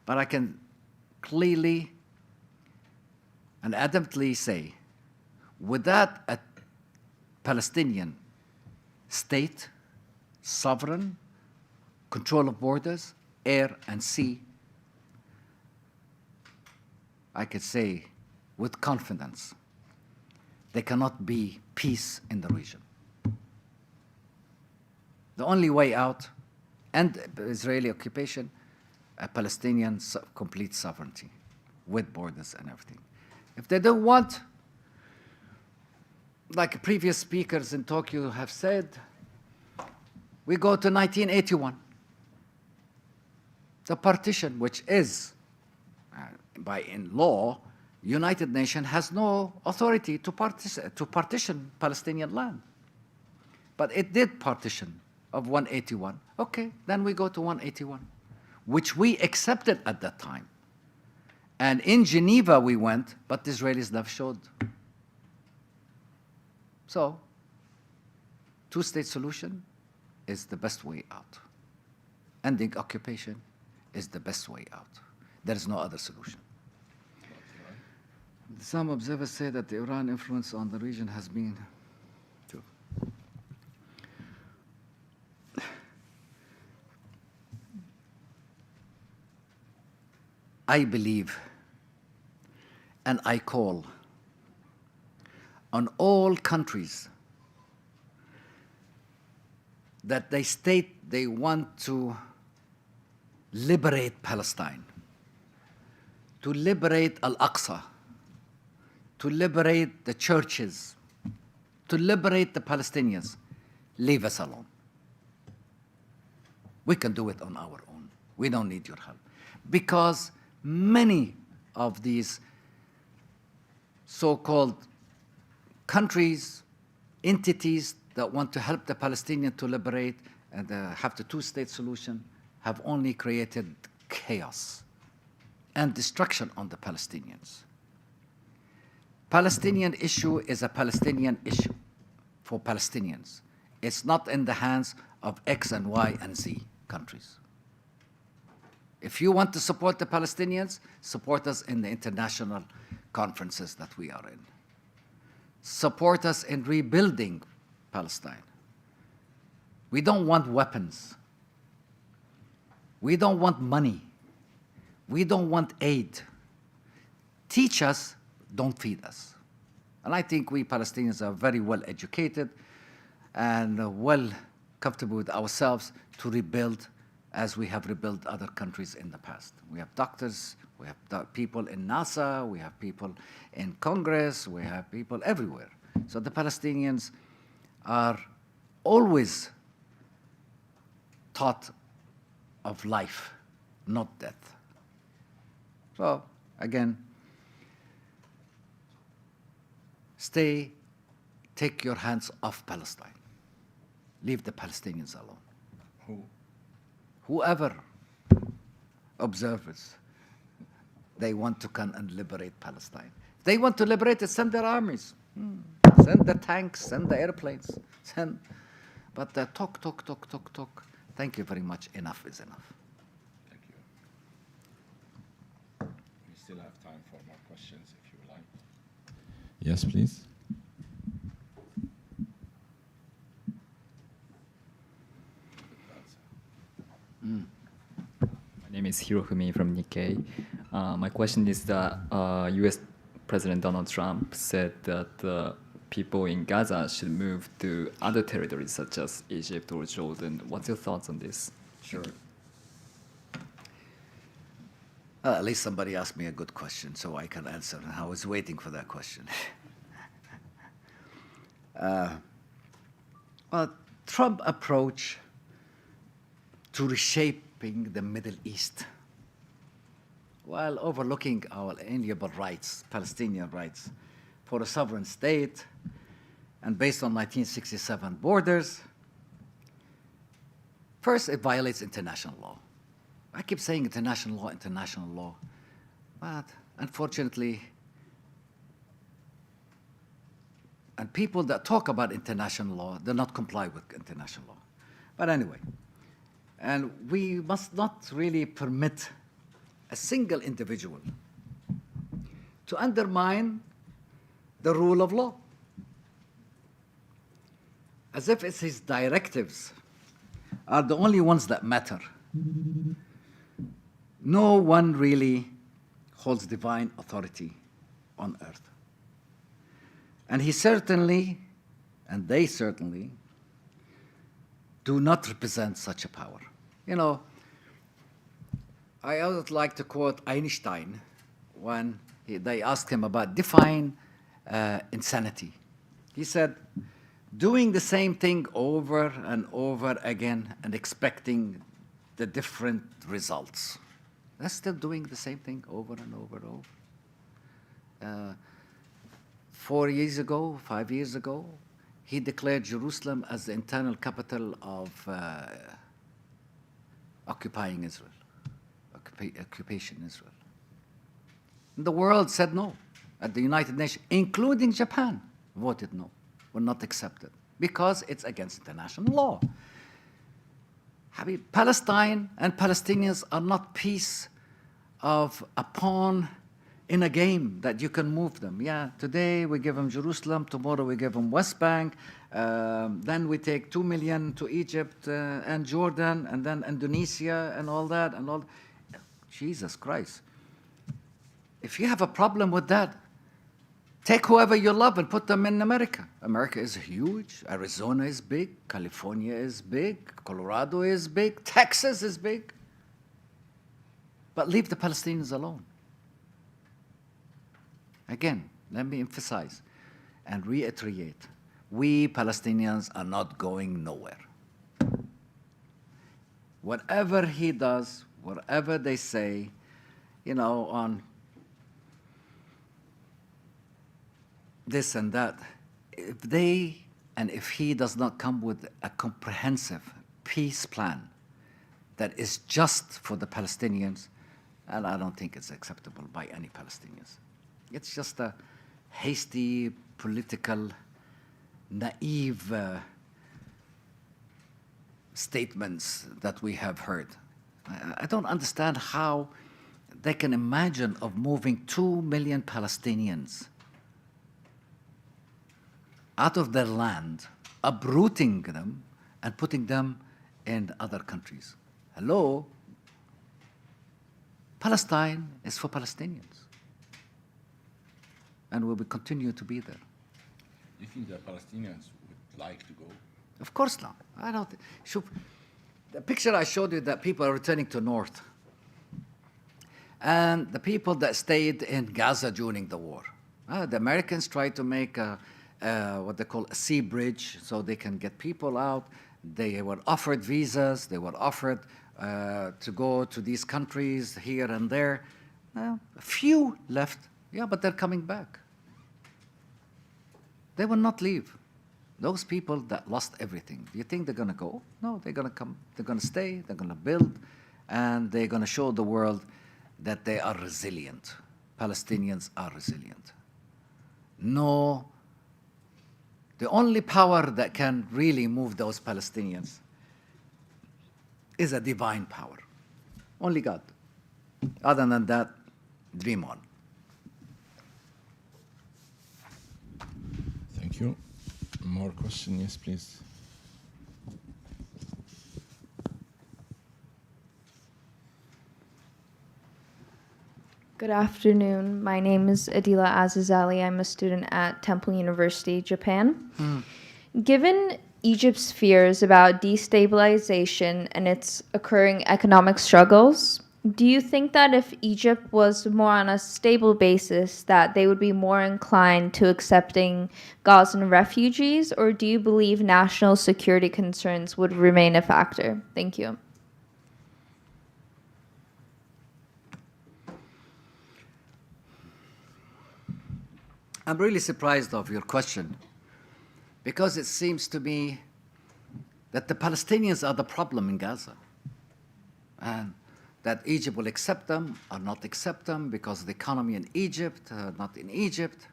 But I can clearly and adamantly say, without a Palestinian state, sovereign, control of borders, air and sea, I could say with confidence, there cannot be peace in the region. The only way out, and Israeli occupation, a Palestinian complete sovereignty with borders and everything. If they don't want, like previous speakers in Tokyo have said, we go to 1981. The partition, which is, by in law, United Nations has no authority to partition Palestinian land. But it did partition of 181. Okay, then we go to 181, which we accepted at that time. And in Geneva we went, but the Israelis never showed. So, two-state solution is the best way out. Ending occupation is the best way out. There is no other solution. Some observers say that the Iran influence on the region has been too. I believe and I call on all countries that they state they want to liberate Palestine, to liberate Al-Aqsa, to liberate the churches, to liberate the Palestinians. Leave us alone. We can do it on our own. We don't need your help. Because many of these so-called countries, entities that want to help the Palestinians to liberate and have the two-state solution have only created chaos and destruction on the Palestinians. Palestinian issue is a Palestinian issue for Palestinians. It's not in the hands of X and Y and Z countries. If you want to support the Palestinians, support us in the international conferences that we are in. Support us in rebuilding Palestine. We don't want weapons. We don't want money. We don't want aid. Teach us, don't feed us. And I think we Palestinians are very well educated and well comfortable with ourselves to rebuild as we have rebuilt other countries in the past. We have doctors, we have people in NASA, we have people in Congress, we have people everywhere. So the Palestinians are always taught of life, not death. So again, take your hands off Palestine. Leave the Palestinians alone. Whoever observers, they want to come and liberate Palestine. If they want to liberate it, send their armies. Send the tanks, send the airplanes, but talk. Thank you very much. Enough is enough. Thank you. We still have time for more questions if you would like. Yes, please. My name is Hirofumi from Nikkei. My question is that U.S. President Donald Trump said that people in Gaza should move to other territories such as Egypt or Jordan. What's your thoughts on this? Sure. At least somebody asked me a good question, so I can answer. I was waiting for that question. Well, Trump approach to reshaping the Middle East while overlooking our inalienable rights, Palestinian rights, for a sovereign state and based on 1967 borders. First, it violates international law. I keep saying international law, but unfortunately, and people that talk about international law, do not comply with international law. But anyway, and we must not really permit a single individual to undermine the rule of law, as if it's his directives are the only ones that matter. No one really holds divine authority on earth. And he certainly, and they certainly, do not represent such a power. You know, I always like to quote Einstein when they asked him about define insanity. He said, doing the same thing over and over again and expecting the different results. They're still doing the same thing over and over and over. 4 years ago, 5 years ago, he declared Jerusalem as the internal capital of occupying Israel, occupation Israel. And the world said no. At the United Nations, including Japan, voted no, will not accept it, because it's against international law. Palestine and Palestinians are not piece of a pawn in a game that you can move them. Yeah, today we give them Jerusalem, tomorrow we give them West Bank, then we take 2 million to Egypt and Jordan, and then Indonesia and all that, and all. Jesus Christ. If you have a problem with that, take whoever you love and put them in America. America is huge. Arizona is big. California is big. Colorado is big. Texas is big. But leave the Palestinians alone. Again, let me emphasize and reiterate, we Palestinians are not going nowhere. Whatever he does, whatever they say, you know, on this and that, if he does not come with a comprehensive peace plan that is just for the Palestinians, and I don't think it's acceptable by any Palestinians. It's just a hasty, political, naive statements that we have heard. I don't understand how they can imagine of moving 2 million Palestinians out of their land, uprooting them, and putting them in other countries. Hello? Palestine is for Palestinians. And will continue to be there. Do you think the Palestinians would like to go? Of course not. I don't think. The picture I showed you that people are returning to north. And the people that stayed in Gaza during the war. The Americans tried to make what they call a sea bridge so they can get people out. They were offered visas. They were offered to go to these countries here and there. A few left. Yeah, but they're coming back. They will not leave. Those people that lost everything, do you think they're going to go? No, they're going to come. They're going to stay. They're going to build. And they're going to show the world that they are resilient. Palestinians are resilient. No, the only power that can really move those Palestinians is a divine power. Only God. Other than that, dream on. Thank you. More question? Yes, please. Good afternoon. My name is Adila Azizali. I'm a student at Temple University, Japan. Given Egypt's fears about destabilization and its occurring economic struggles, do you think that if Egypt was more on a stable basis, that they would be more inclined to accepting Gazan refugees, or do you believe national security concerns would remain a factor? Thank you. I'm really surprised of your question, because it seems to me that the Palestinians are the problem in Gaza, and that Egypt will accept them or not accept them because of the economy in Egypt, not in Egypt.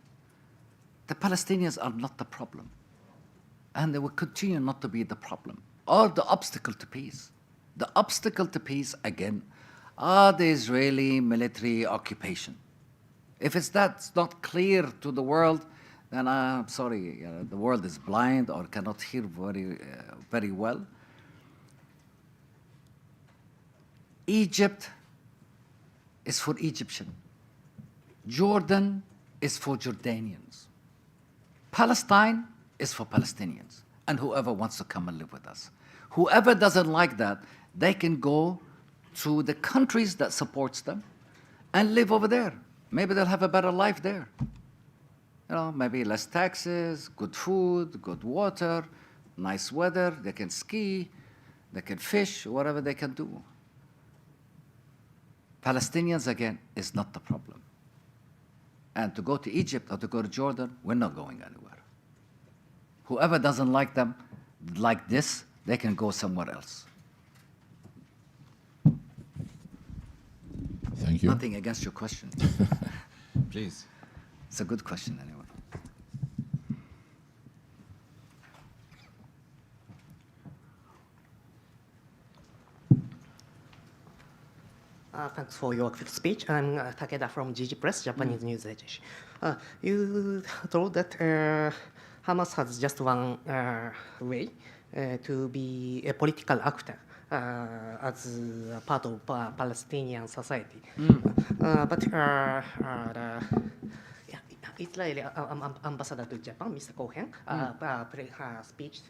The Palestinians are not the problem, and they will continue not to be the problem or the obstacle to peace. The obstacle to peace, again, are the Israeli military occupation. If that's not clear to the world, then I'm sorry, the world is blind or cannot hear very well. Egypt is for Egyptian. Jordan is for Jordanians. Palestine is for Palestinians and whoever wants to come and live with us. Whoever doesn't like that, they can go to the countries that supports them and live over there. Maybe they'll have a better life there. You know, maybe less taxes, good food, good water, nice weather, they can ski, they can fish, whatever they can do. Palestinians, again, is not the problem. And to go to Egypt or to go to Jordan, we're not going anywhere. Whoever doesn't like them like this, they can go somewhere else. Thank you. Nothing against your question. Please. It's a good question anyway. Thanks for your quick speech. I'm Takeda from GG Press, Japanese news agency. You told that Hamas has just one way to be a political actor as a part of Palestinian society. But Israeli ambassador to Japan, Mr. Cohen, speech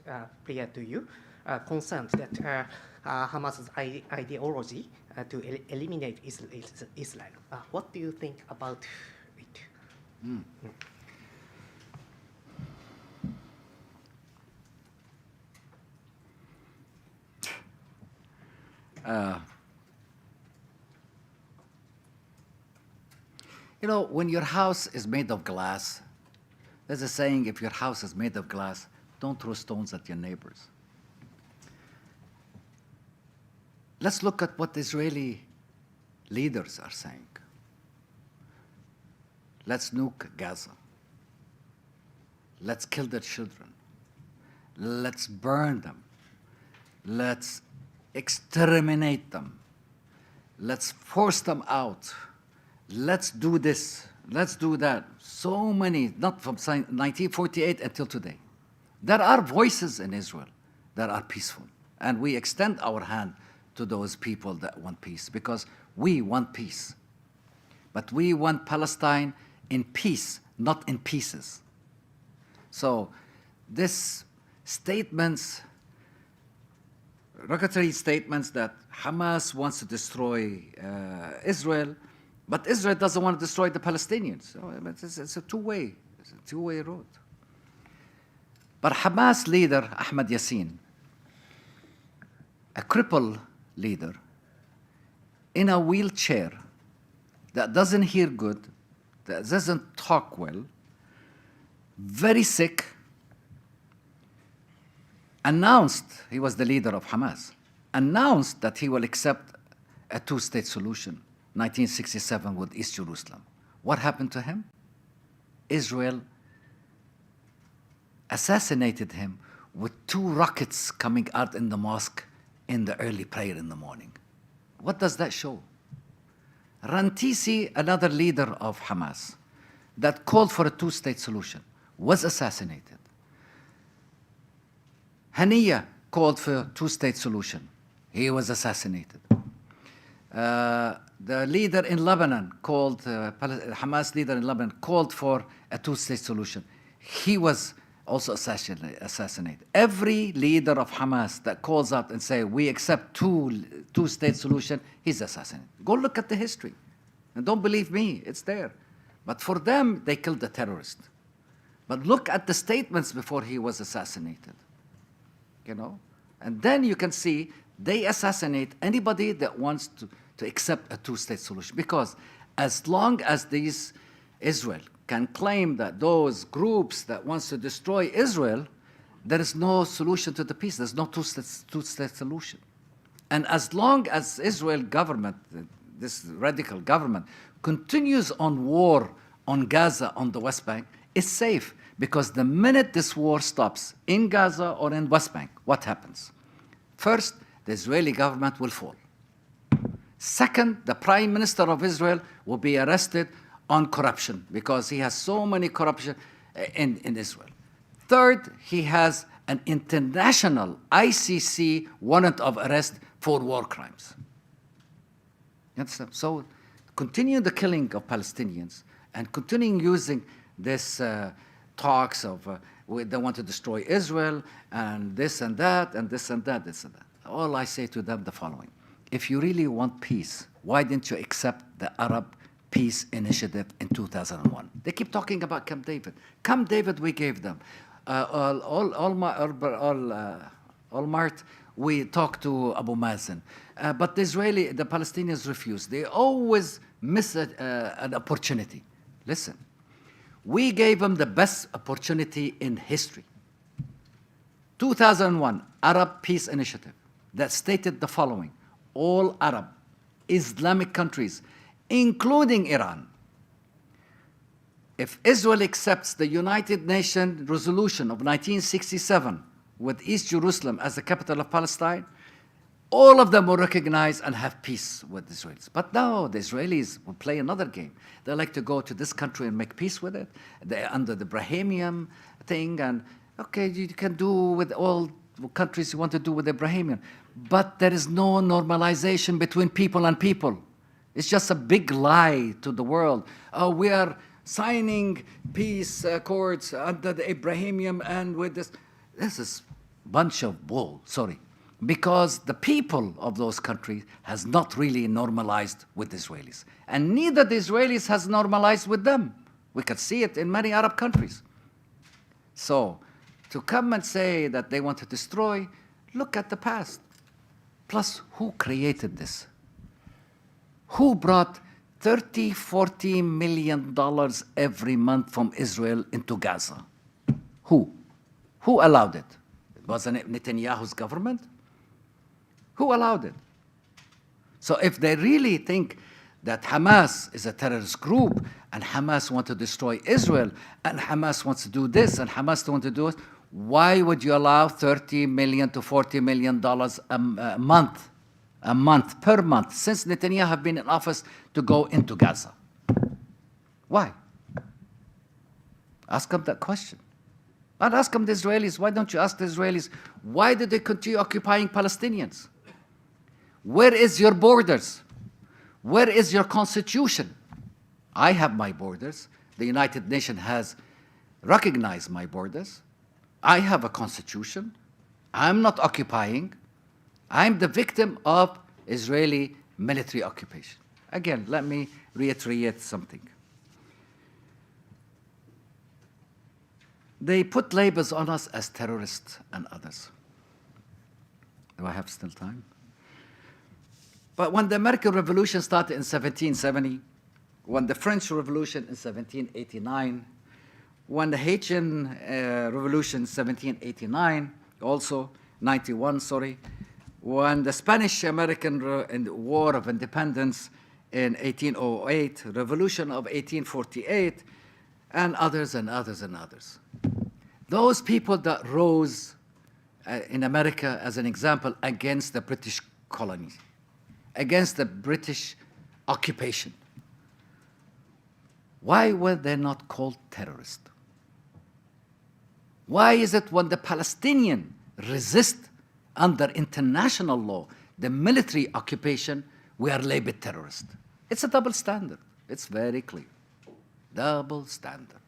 prior to you, concerned that Hamas's ideology to eliminate Israel. What do you think about it? You know, when your house is made of glass, there's a saying, if your house is made of glass, don't throw stones at your neighbors. Let's look at what Israeli leaders are saying. Let's nuke Gaza. Let's kill their children. Let's burn them. Let's exterminate them. Let's force them out. Let's do this. Let's do that. So many, not from 1948 until today. There are voices in Israel that are peaceful. And we extend our hand to those people that want peace, because we want peace. But we want Palestine in peace, not in pieces. So this statements, derogatory statements that Hamas wants to destroy Israel, but Israel doesn't want to destroy the Palestinians. So it's a two-way road. But Hamas leader, Ahmed Yassin, a crippled leader, in a wheelchair, that doesn't hear good, that doesn't talk well, very sick, announced, he was the leader of Hamas, announced that he will accept a two-state solution, 1967 with East Jerusalem. What happened to him? Israel assassinated him with 2 rockets coming out in the mosque in the early prayer in the morning. What does that show? Rantisi, another leader of Hamas, that called for a two-state solution, was assassinated. Haniya called for a two-state solution. He was assassinated. the leader in Lebanon called, Hamas leader in Lebanon called for a two-state solution. He was also assassinated. Every leader of Hamas that calls out and say, we accept two-state solution, he's assassinated. Go look at the history. And don't believe me, it's there. But for them, they killed the terrorist. But look at the statements before he was assassinated. You know? And then you can see they assassinate anybody that wants to accept a two-state solution. Because as long as Israel can claim that those groups that wants to destroy Israel, there is no solution to the peace. There's no two-state solution. And as long as Israel government, this radical government, continues on war on Gaza, on the West Bank, it's safe. Because the minute this war stops in Gaza or in West Bank, what happens? First, the Israeli government will fall. Second, the Prime Minister of Israel will be arrested on corruption because he has so many corruption in Israel. Third, he has an international ICC warrant of arrest for war crimes. You understand? So continue the killing of Palestinians and continuing using this talks of they want to destroy Israel and this and that and this and that, this and that. All I say to them the following. If you really want peace, why didn't you accept the Arab Peace Initiative in 2001? They keep talking about Camp David. Camp David we gave them. Olmert, we talked to Abu Mazen. But the Palestinians refused. They always miss an opportunity. Listen, we gave them the best opportunity in history. 2001 Arab Peace Initiative that stated the following. All Arab Islamic countries, including Iran, if Israel accepts the United Nations resolution of 1967 with East Jerusalem as the capital of Palestine, all of them will recognize and have peace with the Israelis. But no, the Israelis will play another game. They like to go to this country and make peace with it. They're under the Abrahamian thing, and okay, you can do with all countries you want to do with Abrahamian. But there is no normalization between people and people. It's just a big lie to the world. Oh, we are signing peace accords under the Abrahamian and with this. This is a bunch of bull, sorry. Because the people of those countries has not really normalized with the Israelis. And neither the Israelis has normalized with them. We could see it in many Arab countries. So, to come and say that they want to destroy, look at the past. Plus, who created this? Who brought $40 million every month from Israel into Gaza? Who? Who allowed it? Wasn't it Netanyahu's government? Who allowed it? So if they really think that Hamas is a terrorist group and Hamas wants to destroy Israel and Hamas wants to do this and Hamas wants to do it, why would you allow $30 million to $40 million a month, per month, since Netanyahu have been in office to go into Gaza? Why? Ask them that question. Not ask them the Israelis. Why don't you ask the Israelis, why did they continue occupying Palestinians? Where is your borders? Where is your constitution? I have my borders. The United Nations has recognized my borders. I have a constitution. I'm not occupying. I'm the victim of Israeli military occupation. Again, let me reiterate something. They put labels on us as terrorists and others. Do I have still time? But when the American Revolution started in 1770, when the French Revolution in 1789, when the Haitian Revolution in 1789, also 91, sorry, when the Spanish-American War of Independence in 1808, Revolution of 1848, and others and others and others. Those people that rose in America, as an example, against the British colonies, against the British occupation. Why were they not called terrorists? Why is it when the Palestinians resist under international law, the military occupation, we are labeled terrorists? It's a double standard. It's very clear. Double standard.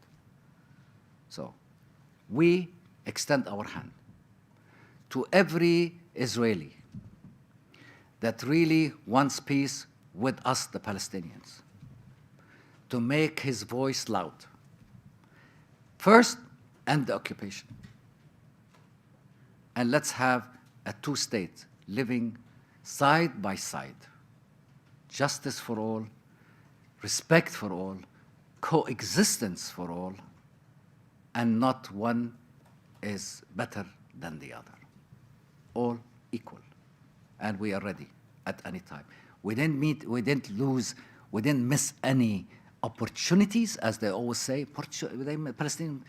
So we extend our hand to every Israeli that really wants peace with us, the Palestinians, to make his voice loud. First, end the occupation. And let's have a two-state living side by side. Justice for all, respect for all, coexistence for all, and not one is better than the other. All equal. And we are ready at any time. We didn't miss any opportunities, as they always say. Palestine,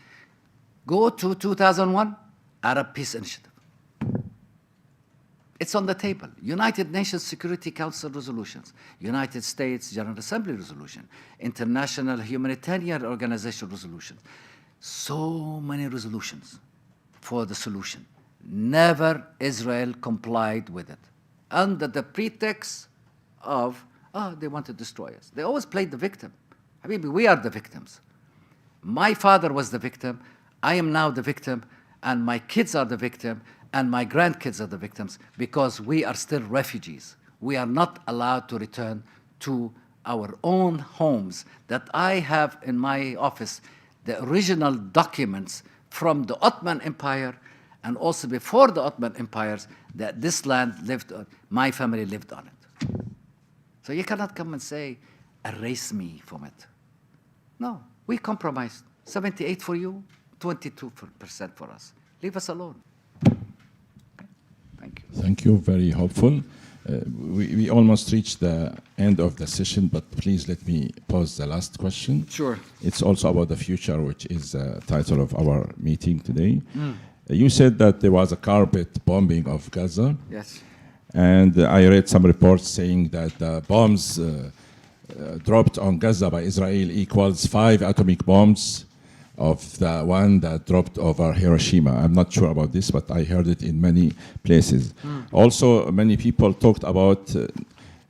go to 2001 Arab Peace Initiative. It's on the table. United Nations Security Council resolutions, United States General Assembly resolution, International Humanitarian Organization resolutions. So many resolutions for the solution. Never Israel complied with it, under the pretext of, they want to destroy us. They always played the victim. I mean, we are the victims. My father was the victim. I am now the victim, and my kids are the victim, and my grandkids are the victims, because we are still refugees. We are not allowed to return to our own homes. That I have in my office the original documents from the Ottoman Empire, and also before the Ottoman empires, that this land my family lived on it. So you cannot come and say, erase me from it. No, we compromised. 78 for you, 22% for us. Leave us alone. Okay. Thank you. Thank you, very hopeful. We almost reached the end of the session, but please let me pose the last question. Sure. It's also about the future, which is the title of our meeting today. You said that there was a carpet bombing of Gaza. Yes. And I read some reports saying that the bombs dropped on Gaza by Israel equals 5 atomic bombs of the one that dropped over Hiroshima. I'm not sure about this, but I heard it in many places. Also, many people talked about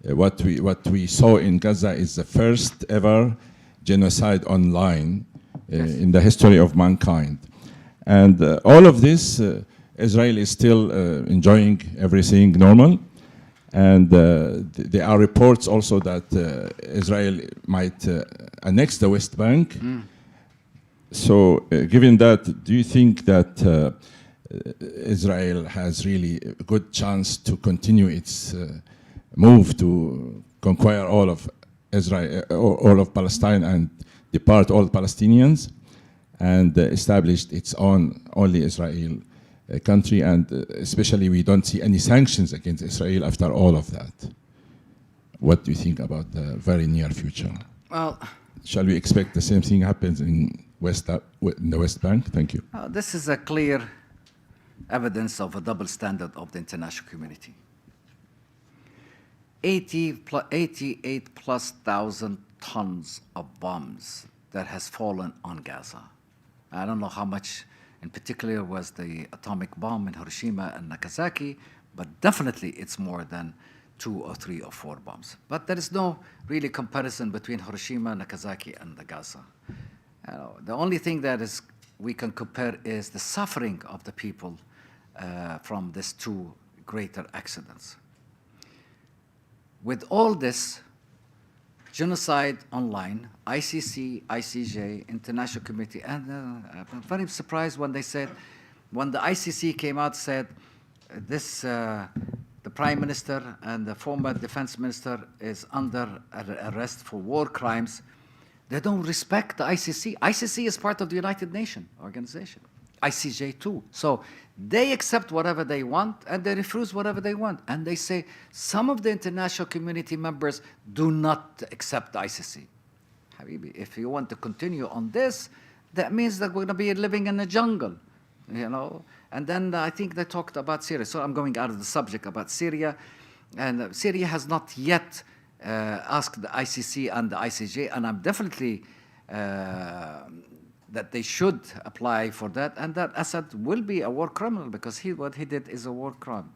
what we saw in Gaza is the first ever genocide online in the history of mankind. And all of this, Israel is still enjoying everything normal. And there are reports also that Israel might annex the West Bank. So given that, do you think that Israel has really a good chance to continue its move to conquer all of Israel, all of Palestine, and depart all Palestinians, and established its own only Israel country, and especially we don't see any sanctions against Israel after all of that? What do you think about the very near future? Well, shall we expect the same thing happens in the West Bank? Thank you. This is a clear evidence of a double standard of the international community. 88 plus thousand tons of bombs that has fallen on Gaza. I don't know how much in particular was the atomic bomb in Hiroshima and Nagasaki, but definitely it's more than 2 or 3 or 4 bombs. But there is no really comparison between Hiroshima, Nagasaki, and the Gaza. The only thing that we can compare is the suffering of the people from these 2 greater accidents. With all this, genocide online, ICC, ICJ, International Committee, and I'm very surprised when they said, when the ICC came out, said this, the Prime Minister and the former Defense Minister is under arrest for war crimes. They don't respect the ICC. ICC is part of the United Nations organization. ICJ too. So they accept whatever they want and they refuse whatever they want. And they say some of the international community members do not accept the ICC. Habibi, if you want to continue on this, that means that we're going to be living in a jungle, you know. And then I think they talked about Syria. So I'm going out of the subject about Syria. And Syria has not yet asked the ICC and the ICJ, and I'm definitely that they should apply for that, and that Assad will be a war criminal because what he did is a war crime.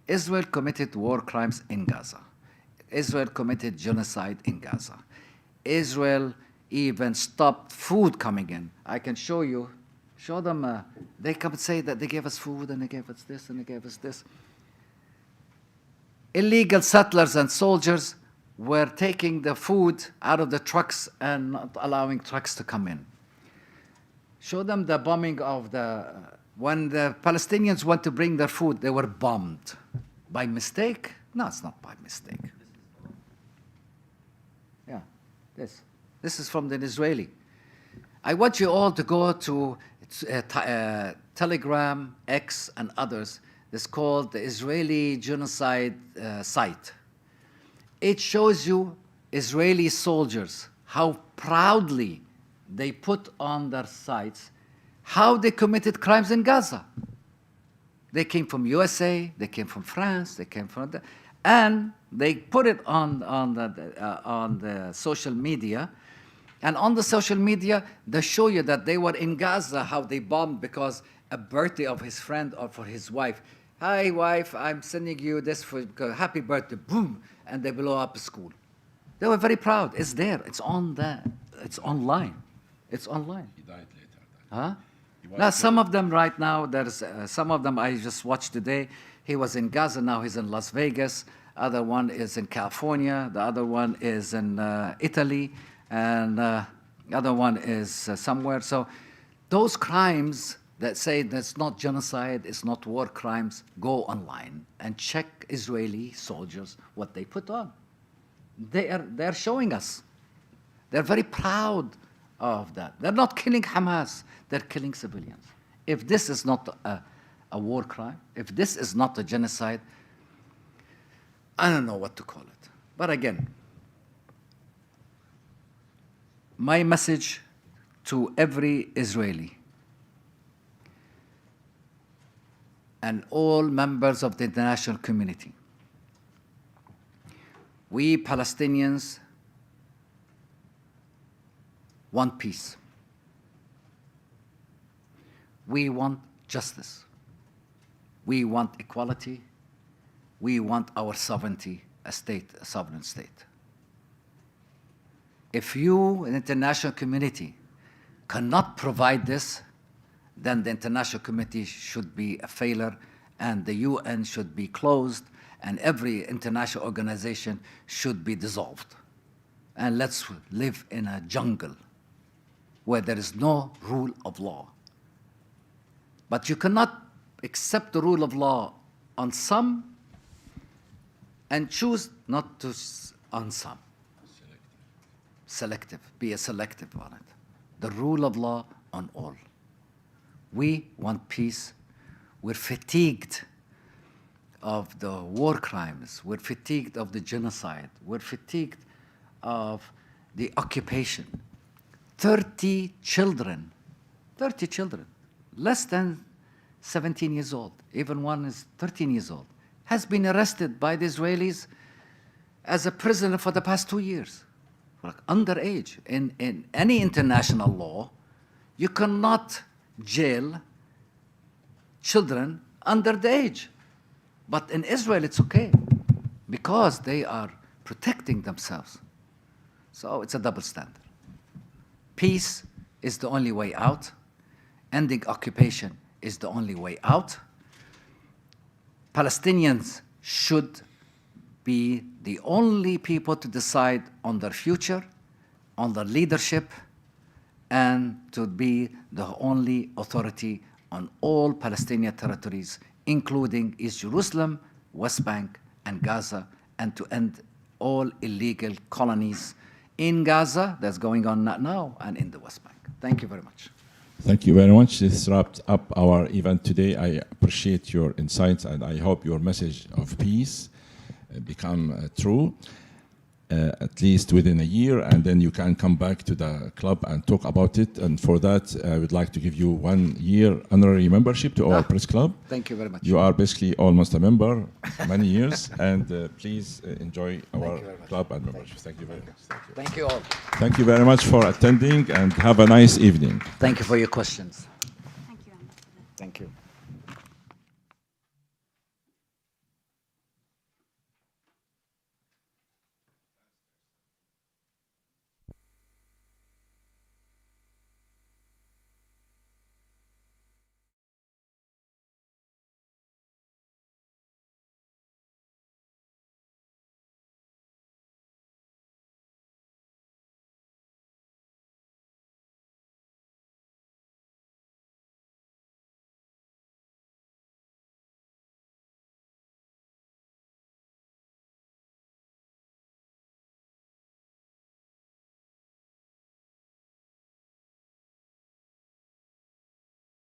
Israel committed war crimes in Gaza. Israel committed genocide in Gaza. Israel even stopped food coming in. I can show them, they come and say that they gave us food and they gave us this and they gave us this. Illegal settlers and soldiers were taking the food out of the trucks and not allowing trucks to come in. Show them the bombing of when the Palestinians went to bring their food, they were bombed. By mistake? No, it's not by mistake. Yeah, this is from the Israeli. I want you all to go to Telegram, X, and others. It's called the Israeli Genocide site. It shows you Israeli soldiers, how proudly they put on their sites how they committed crimes in Gaza. They came from USA, they came from France, they came from and they put it on the social media. And on the social media, they show you that they were in Gaza, how they bombed because a birthday of his friend or for his wife. Hi, wife, I'm sending you this for happy birthday. Boom, and they blow up a school. They were very proud. It's there. It's it's online. It's online. He died later. Huh? Now, some of them right now, there's some of them I just watched today. He was in Gaza, now he's in Las Vegas. Other one is in California. The other one is in Italy. And the other one is somewhere. So those crimes that say that's not genocide, it's not war crimes, go online and check Israeli soldiers, what they put on. They're showing us. They're very proud of that. They're not killing Hamas, they're killing civilians. If this is not a war crime, if this is not a genocide, I don't know what to call it. But again, my message to every Israeli and all members of the international community, we Palestinians want peace. We want justice. We want equality. We want our sovereignty, a sovereign state. If you, an international community, cannot provide this, then the international community should be a failure and the UN should be closed and every international organization should be dissolved. And let's live in a jungle where there is no rule of law. But you cannot accept the rule of law on some and choose not to on some. Selective, be a selective on it. The rule of law on all. We want peace. We're fatigued of the war crimes. We're fatigued of the genocide. We're fatigued of the occupation. 30 children, less than 17 years old, even one is 13 years old, has been arrested by the Israelis as a prisoner for the past 2 years. Like underage. In any international law, you cannot jail children under the age. But in Israel, it's okay because they are protecting themselves. So it's a double standard. Peace is the only way out. Ending occupation is the only way out. Palestinians should be the only people to decide on their future, on their leadership, and to be the only authority on all Palestinian territories, including East Jerusalem, West Bank, and Gaza, and to end all illegal colonies in Gaza that's going on now and in the West Bank. Thank you very much. Thank you very much. This wrapped up our event today. I appreciate your insights and I hope your message of peace become true, at least within a year, and then you can come back to the club and talk about it. And for that, I would like to give you 1 year honorary membership to our press club. Thank you very much. You are basically almost a member, many years, and please enjoy our club and membership. Thank you very much. Thank you all. Thank you very much for attending and have a nice evening. Thank you for your questions.